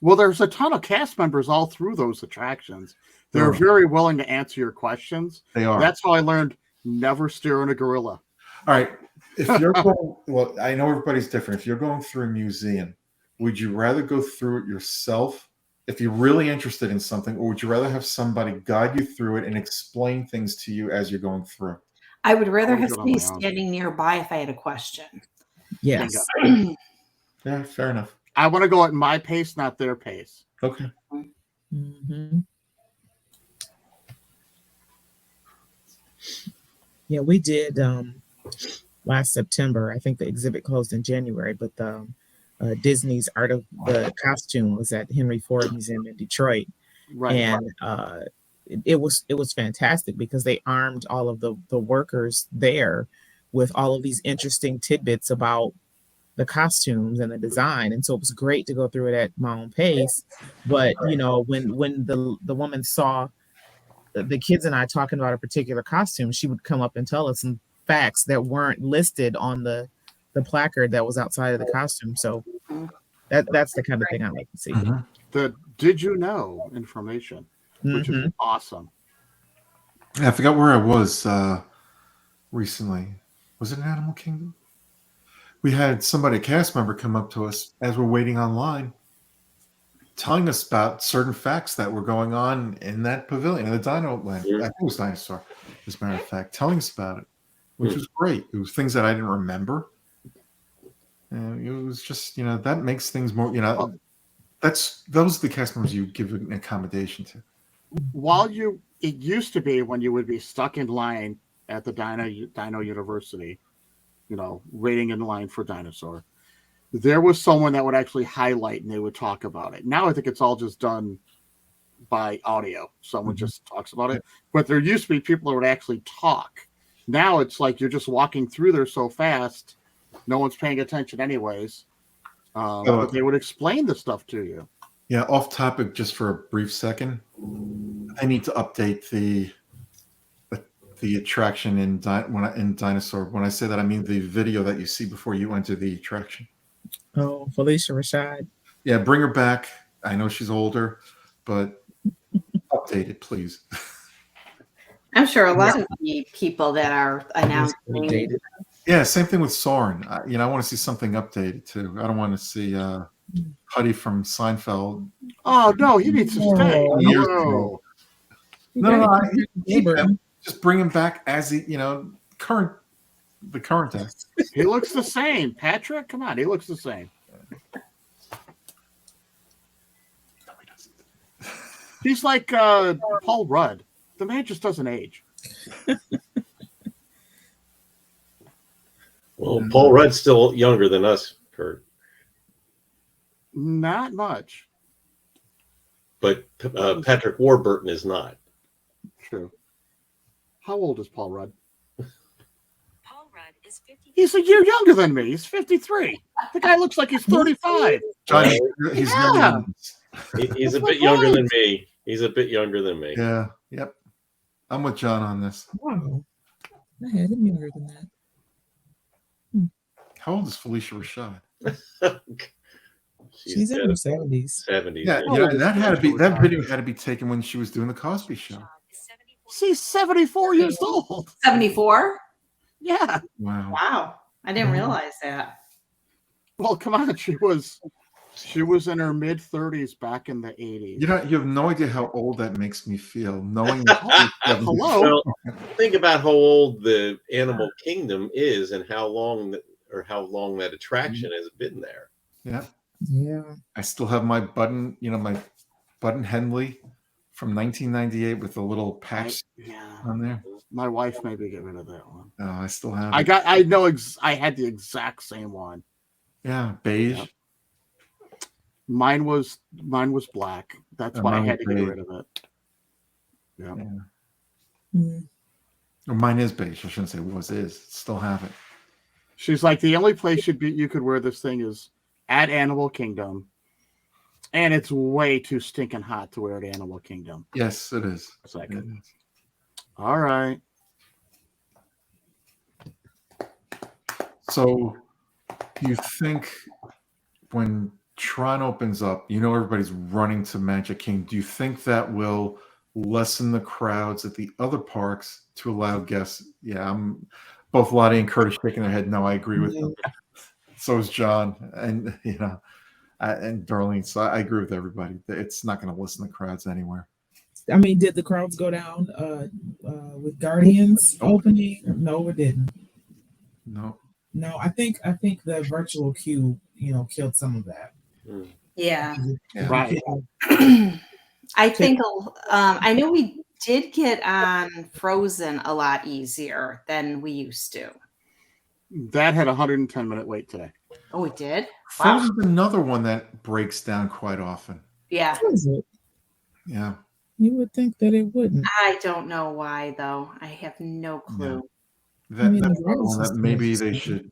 Well, there's a ton of cast members all through those attractions. They're very willing to answer your questions. They are. That's how I learned never steer in a gorilla. All right. If you're going, well, I know everybody's different. If you're going through a museum, would you rather go through it yourself if you're really interested in something, or would you rather have somebody guide you through it and explain things to you as you're going through? I would rather have somebody standing nearby if I had a question. Yes. Yeah, fair enough. I want to go at my pace, not their pace. Okay. Mm-hmm. Yeah, we did last September. I think the exhibit closed in January, but Disney's Art of the Costume was at Henry Ford Museum in Detroit. Right. And it was fantastic because they armed all of the workers there with all of these interesting tidbits about the costumes and the design. And so it was great to go through it at my own pace. But, you know, when the woman saw the kids and I talking about a particular costume, she would come up and tell us some facts that weren't listed on the placard that was outside of the costume. So that's the kind of thing I like to see. Mm-hmm. The did you know information, which is awesome. Yeah, I forgot where I was recently. Was it in Animal Kingdom? We had a cast member come up to us as we're waiting online telling us about certain facts that were going on in that pavilion, in the Dino Land. I think it was Dinosaur, as a matter of fact, telling us about it, which was great. It was things that I didn't remember. And it was just, that makes things more, those are the cast members you give an accommodation to. It used to be when you would be stuck in line at the Dino University, waiting in line for Dinosaur, there was someone that would actually highlight and they would talk about it. Now I think it's all just done by audio. Someone just talks about it. But there used to be people that would actually talk. Now it's like you're just walking through there so fast, no one's paying attention anyways. But they would explain the stuff to you. Yeah, off topic just for a brief second. I need to update the attraction in Dinosaur. When I say that, I mean the video that you see before you enter the attraction. Oh, Felicia Rashad. Yeah, bring her back. I know she's older, but update it, please. I'm sure a lot of the people that are announcing. Yeah, same thing with Soren. I want to see something updated too. I don't want to see Huddy from Seinfeld. Oh no, he needs to stay. No, just bring him back as the current day. He looks the same. Patrick, come on, he looks the same. No, he doesn't. He's like Paul Rudd. The man just doesn't age. Well, Paul Rudd's still younger than us, Kurt. Not much. But Patrick Warburton is not. True. How old is Paul Rudd? Paul Rudd is 50. He's a year younger than me. He's 53. The guy looks like he's 35. John, he's younger. He's a bit younger than me. He's a bit younger than me. Yeah. Yep. I'm with John on this. Wow. I had him younger than that. How old is Felicia Rashad? She's in her 70s. 70s. Yeah, that video had to be taken when she was doing the Cosby Show. She's 74 years old. 74? Yeah. Wow. I didn't realize that. Well, come on. She was in her mid 30s back in the 80s. You have no idea how old that makes me feel, knowing Hello. Well, think about how old the Animal Kingdom is and how long that attraction has been there. Yeah. Yeah. I still have my button, my button Henley from 1998 with a little patch on there. My wife made me get rid of that one. Oh, I still have I had the exact same one. Yeah, beige. Yep. Mine was black. That's why I had to get rid of it. Yeah. Well, mine is beige. I shouldn't say is. Still have it. She's like, the only place you could wear this thing is at Animal Kingdom. And it's way too stinking hot to wear at Animal Kingdom. Yes, it is. Second. All right. So, do you think when Tron opens up, everybody's running to Magic Kingdom, do you think that will lessen the crowds at the other parks to allow guests? Yeah, both Lottie and Curtis shaking their head. No, I agree with them. So is John, and and Darlene. So I agree with everybody. It's not going to lessen the crowds anywhere. I mean, did the crowds go down with Guardians opening? No, it didn't. No. No, I think the virtual queue, killed some of that. Yeah. Right. I think I know we did get on Frozen a lot easier than we used to. That had a 110-minute wait today. Oh, it did? Wow. Frozen's another one that breaks down quite often. Yeah. Is it? Yeah. You would think that it wouldn't. I don't know why, though. I have no clue. Yeah. That maybe they should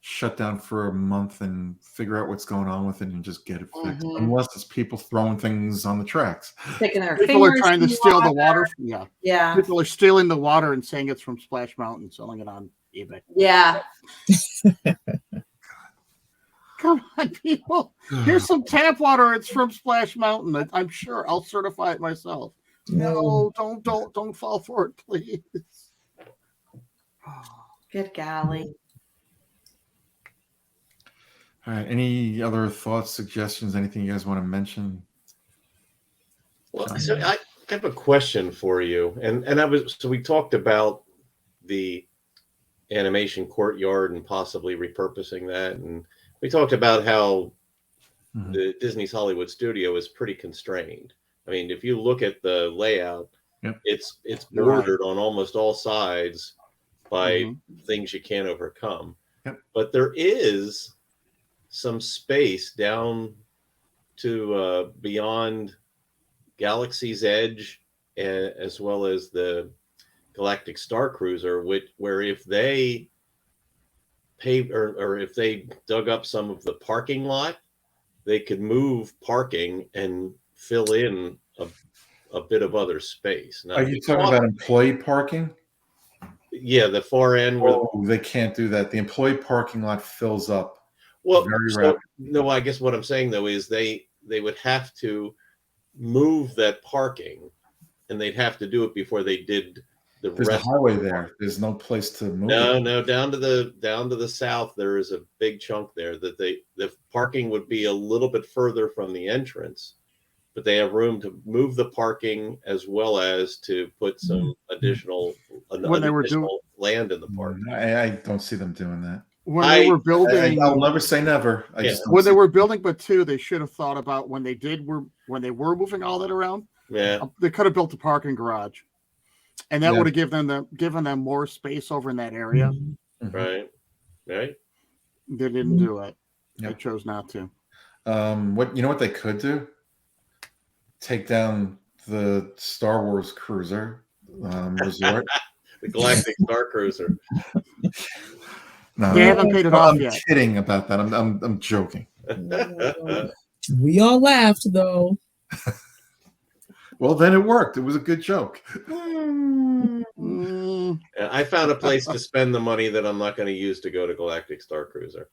shut down for a month and figure out what's going on with it and just get it fixed. Unless it's people throwing things on the tracks. People are trying to steal the water. Yeah. Yeah. People are stealing the water and saying it's from Splash Mountain, selling it on eBay. Yeah. Come on, people. Here's some tap water. It's from Splash Mountain. I'm sure I'll certify it myself. No, don't fall for it, please. Good golly. All right. Any other thoughts, suggestions, anything you guys want to mention Well, so I have a question for you, and we talked about the animation courtyard and possibly repurposing that, and we talked about how the Disney's Hollywood studio is pretty constrained. I mean, if you look at the layout, Yep. it's You're right. bordered on almost all sides by things you can't overcome. Yep. But there is some space down to beyond Galaxy's Edge, as well as the Galactic Star Cruiser, where if they paved or if they dug up some of the parking lot, they could move parking and fill in a bit of other space. Now, Are you talking about employee parking? Yeah, the far end. Oh, they can't do that. The employee parking lot fills up. Well, very rapidly. no, I guess what I'm saying though is they would have to move that parking, and they'd have to do it before they did the There's rest. a highway there. There's no place to move. No, down to the south, there is a big chunk there that the parking would be a little bit further from the entrance, but they have room to move the parking as well as to put some additional land in the park. I don't see them doing that. When they were building, I'll never say never. When they were building, but two, they should have thought about when they were moving all that around. Yeah, they could have built a parking garage, and that would have given them more space over in that area. Right. They didn't do it. They chose not to. What they could do? Take down the Star Wars cruiser resort. The Galactic Star Cruiser. No, they haven't paid it off yet. I'm kidding about that. I'm joking. We all laughed though. Well, then it worked. It was a good joke. I found a place to spend the money that I'm not going to use to go to Galactic Star Cruiser.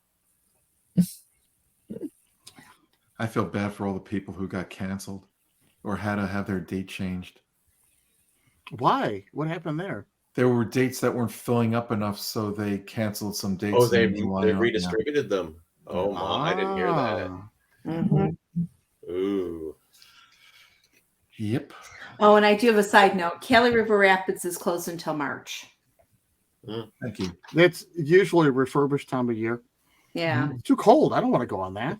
I feel bad for all the people who got canceled or had to have their date changed. Why? What happened there? There were dates that weren't filling up enough, so they canceled some dates. Oh, they redistributed them. Oh, my, I didn't hear that. Mm-hmm. Ooh. Yep. Oh, and I do have a side note. Cali River Rapids is closed until March. Thank you. It's usually a refurbished time of year. Yeah. It's too cold. I don't want to go on that.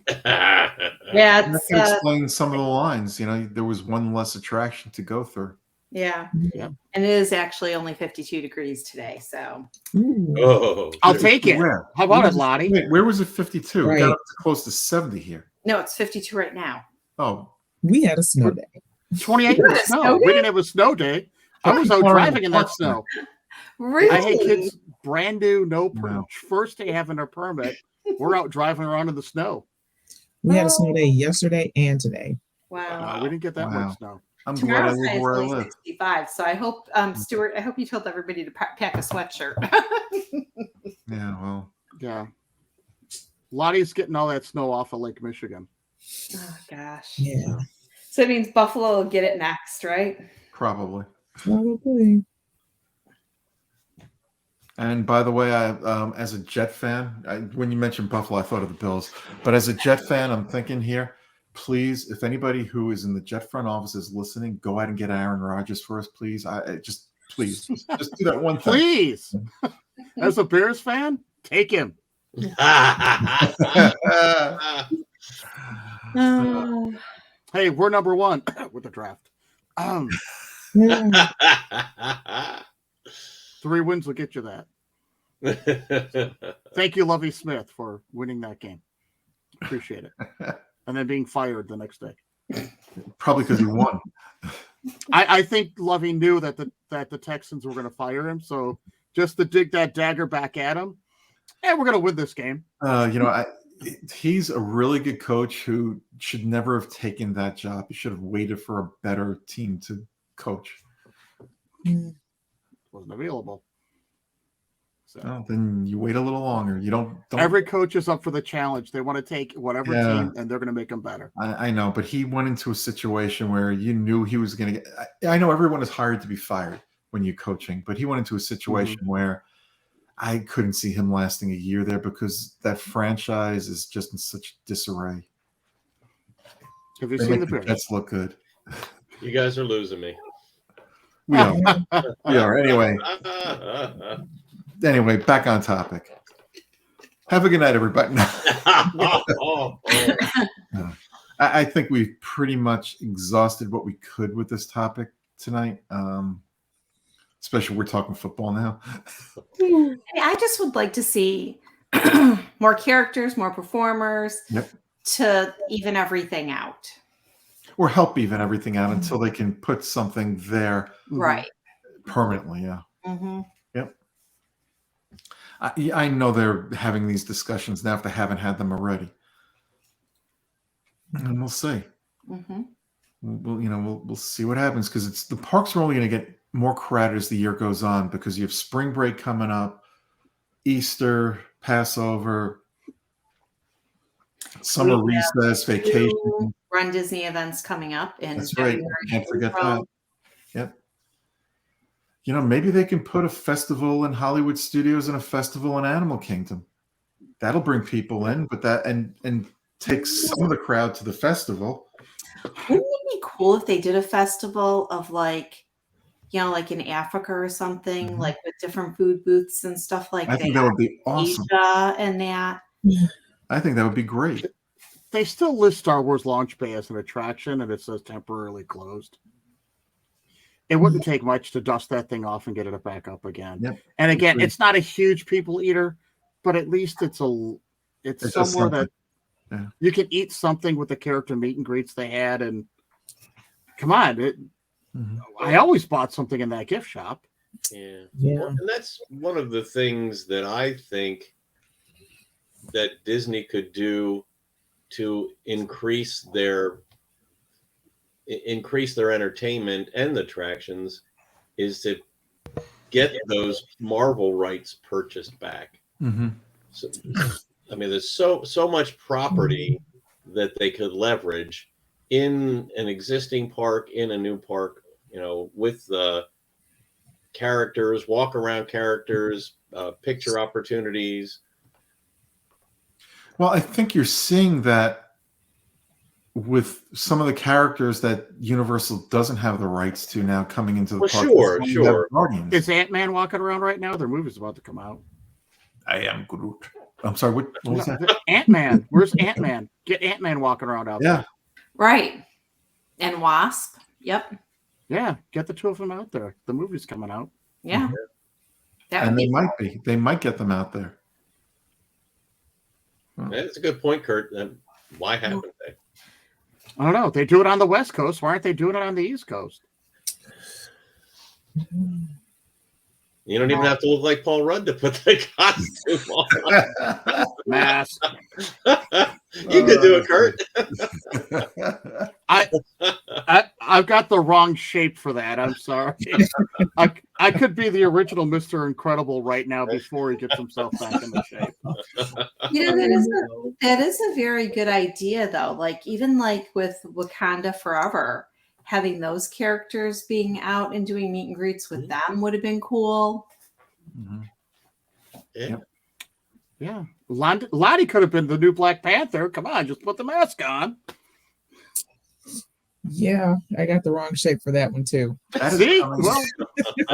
Yeah. That can explain some of the lines. There was one less attraction to go through. Yeah. And it is actually only 52 degrees today. So. Oh, I'll take it. Where? How about it, Lottie? Wait, where was it 52? Right. It got up to close to 70 here. No, it's 52 right now. Oh. We had a snow day. 28 with snow. We didn't have a snow day. I was out driving in that snow. Really? I had kids brand new, first day having their permit. We're out driving around in the snow. We had a snow day yesterday and today. Wow. We didn't get that much snow. I'm glad I Tomorrow's live high is where I only live. 65. So I hope, Stuart, I hope you told everybody to pack a sweatshirt. Yeah, well. Yeah. Lottie's getting all that snow off of Lake Michigan. Oh, gosh. Yeah. So it means Buffalo will get it next, right? Probably. And by the way, I as a Jet fan, when you mentioned Buffalo, I thought of the Bills. But as a Jet fan, I'm thinking here, please, if anybody who is in the Jet front office is listening, go out and get Aaron Rodgers for us, please. Please do that one thing. Please. As a Bears fan, take him. Hey, we're number one with the draft. 3 wins will get you that. Thank you, Lovie Smith, for winning that game. Appreciate it. And then being fired the next day. Probably because he won. I think Lovie knew that the Texans were going to fire him. So just to dig that dagger back at him, we're going to win this game. He's a really good coach who should never have taken that job. He should have waited for a better team to coach. Wasn't available. So well, then you wait a little longer. You don't. Every coach is up for the challenge. They want to take whatever team, and they're going to make them better. I know, but he went into a situation where you knew he was going to get. I know everyone is hired to be fired when you're coaching, but he went into a situation where I couldn't see him lasting a year there because that franchise is just in such disarray. Have you seen the Bears? Jets look good. You guys are losing me. We are. We are. Anyway, back on topic. Have a good night, everybody. I think we've pretty much exhausted what we could with this topic tonight. Especially we're talking football now. I just would like to see more characters, more performers to even everything out. Or help even everything out until they can put something there Right. permanently. Yeah. Mm-hmm. Yep. I know they're having these discussions now if they haven't had them already. And we'll see. Mm-hmm. We'll see what happens because it's the parks are only going to get more crowded as the year goes on because you have spring break coming up, Easter, Passover, summer recess, vacation. Run Disney events coming up in That's right. Can't forget that. Yep. Maybe they can put a festival in Hollywood Studios and a festival in Animal Kingdom. That'll bring people in, but that and take some of the crowd to the festival. Wouldn't it be cool if they did a festival of like in Africa or something, like with different food booths and stuff like that? I think that would be awesome. Asia and that. I think that would be great. They still list Star Wars Launch Bay as an attraction, and it says temporarily closed. It wouldn't take much to dust that thing off and get it back up again. Yep. And again, it's not a huge people eater, but at least it's somewhere that you can eat something with the character meet and greets they had. And come on, I always bought something in that gift shop. Yeah. Well, and that's one of the things that I think that Disney could do to increase their entertainment and the attractions is to get those Marvel rights purchased back. Mm-hmm. So, I mean, there's so much property that they could leverage in an existing park, in a new park, with the characters, walk around characters, picture opportunities. Well, I think you're seeing that with some of the characters that Universal doesn't have the rights to now coming into the park. Sure. Is Ant-Man walking around right now? Their movie's about to come out. I am Groot. I'm sorry, what was that? Ant-Man. Where's Ant-Man? Get Ant-Man walking around out there. Right. And Wasp. Yep. Yeah, get the two of them out there. The movie's coming out. Yeah. And they might get them out there. That's a good point, Kurt. Why haven't they? I don't know. They do it on the West Coast. Why aren't they doing it on the East Coast? You don't even have to look like Paul Rudd to put the costume on. Mask. You could do it, Kurt. I've got the wrong shape for that. I'm sorry. I could be the original Mr. Incredible right now before he gets himself back in the shape. That is a very good idea, though. Like even like with Wakanda Forever, having those characters being out and doing meet and greets with them would have been cool. Yeah. Yeah. Lottie could have been the new Black Panther. Come on, just put the mask on. Yeah, I got the wrong shape for that one too. That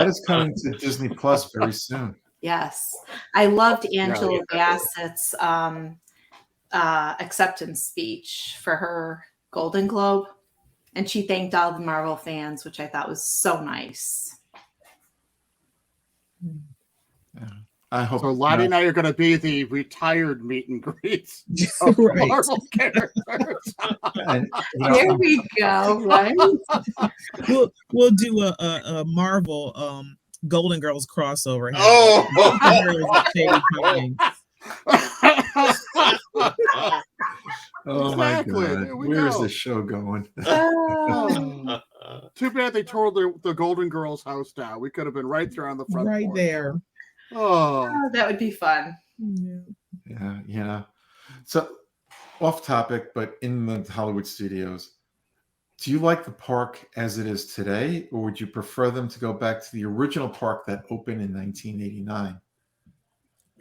is coming to Disney Plus very soon. Yes. I loved Angela Bassett's acceptance speech for her Golden Globe. And she thanked all the Marvel fans, which I thought was so nice. Yeah. I hope so. Lottie and I are going to be the retired meet and greets of Marvel characters. There we go. Right? We'll do a Marvel Golden Girls crossover. Oh exactly. My God! Where is this show going? Too bad they tore the Golden Girls house down. We could have been right there on the front. Right porch. there. Oh, that would be fun. Yeah. So, off topic, but in the Hollywood Studios, do you like the park as it is today, or would you prefer them to go back to the original park that opened in 1989?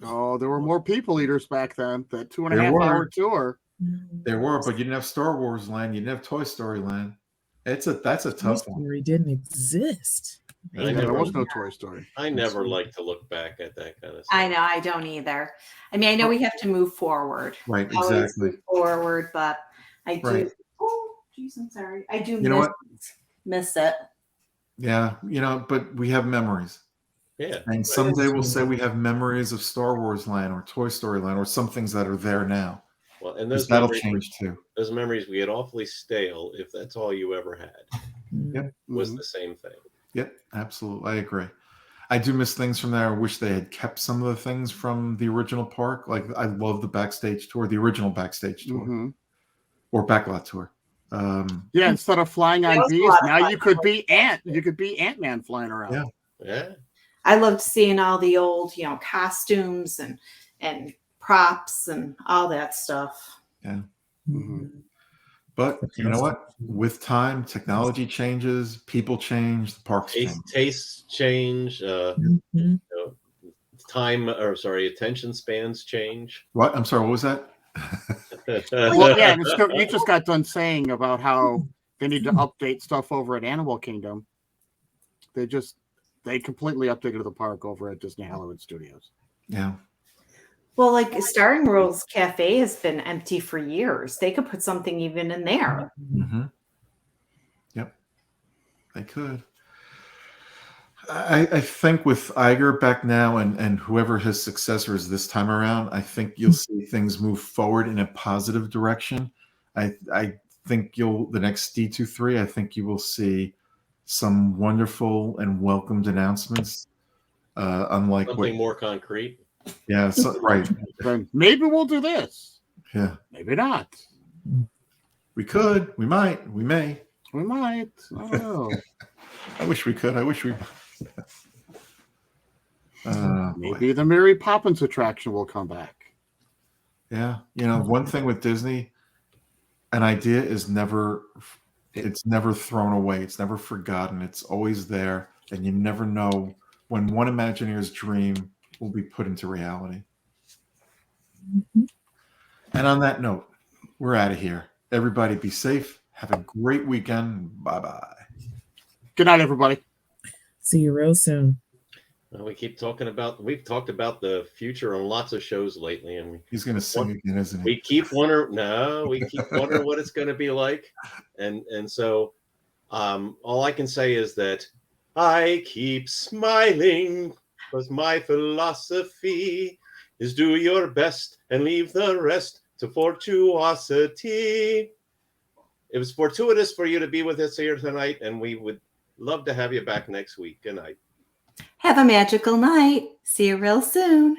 Oh, there were more people eaters back then. That 2.5 hour tour. There were, but you didn't have Star Wars Land. You didn't have Toy Story Land. That's a Toy tough one. Story didn't exist. I Yeah, there never, was no Toy Story. I never like to look back at that kind of stuff. I know, I don't either. I mean, I know we have to move forward. Right, Always exactly. move forward, but I do. Right. Oh, geez, I'm sorry. I do You know what? miss it. Yeah, but we have memories. Yeah. And someday we'll say we have memories of Star Wars Land or Toy Story Land or some things that are there now. Well, and Because those that'll memories, change too. those memories we get awfully stale if that's all you ever had. Yep. Was the same thing. Yep, absolutely. I agree. I do miss things from there. I wish they had kept some of the things from the original park. Like I love the backstage tour, the original backstage tour, or backlot tour. Yeah, instead of flying on That was a bees, lot of now fun. you could be Ant-Man flying around. Yeah. Yeah. I loved seeing all the old, costumes and props and all that stuff. Yeah. Mhm. But you know what? With time, technology changes, people change, the parks change. Tastes change. Mhm. Attention spans change. What? I'm sorry, what was that? Well, yeah, and you just got done saying about how they need to update stuff over at Animal Kingdom. They completely updated the park over at Disney Hollywood Studios. Yeah. Well, like Starring World's Cafe has been empty for years. They could put something even in there. Mm-hmm. Yep. They could. I think with Iger back now and whoever his successor is this time around, I think you'll see things move forward in a positive direction. I think the next D23, I think you will see some wonderful and welcomed announcements. Unlike Something more concrete. Yeah, right. Then maybe we'll do this. Yeah. Maybe not. We could. We might. We may. We might. I don't know. I wish we could. I wish we. Maybe the Mary Poppins attraction will come back. Yeah, one thing with Disney, an idea is never thrown away. It's never forgotten. It's always there, and you never know when one Imagineer's dream will be put into reality. And on that note, we're out of here. Everybody be safe. Have a great weekend. Bye-bye. Good night, everybody. See you real soon. We've talked about the future on lots of shows lately, and he's going to sing again, isn't he? We keep wondering what it's going to be like, and so all I can say is that I keep smiling because my philosophy is do your best and leave the rest to fortuosity. It was fortuitous for you to be with us here tonight, and we would love to have you back next week. Good night. Have a magical night. See you real soon.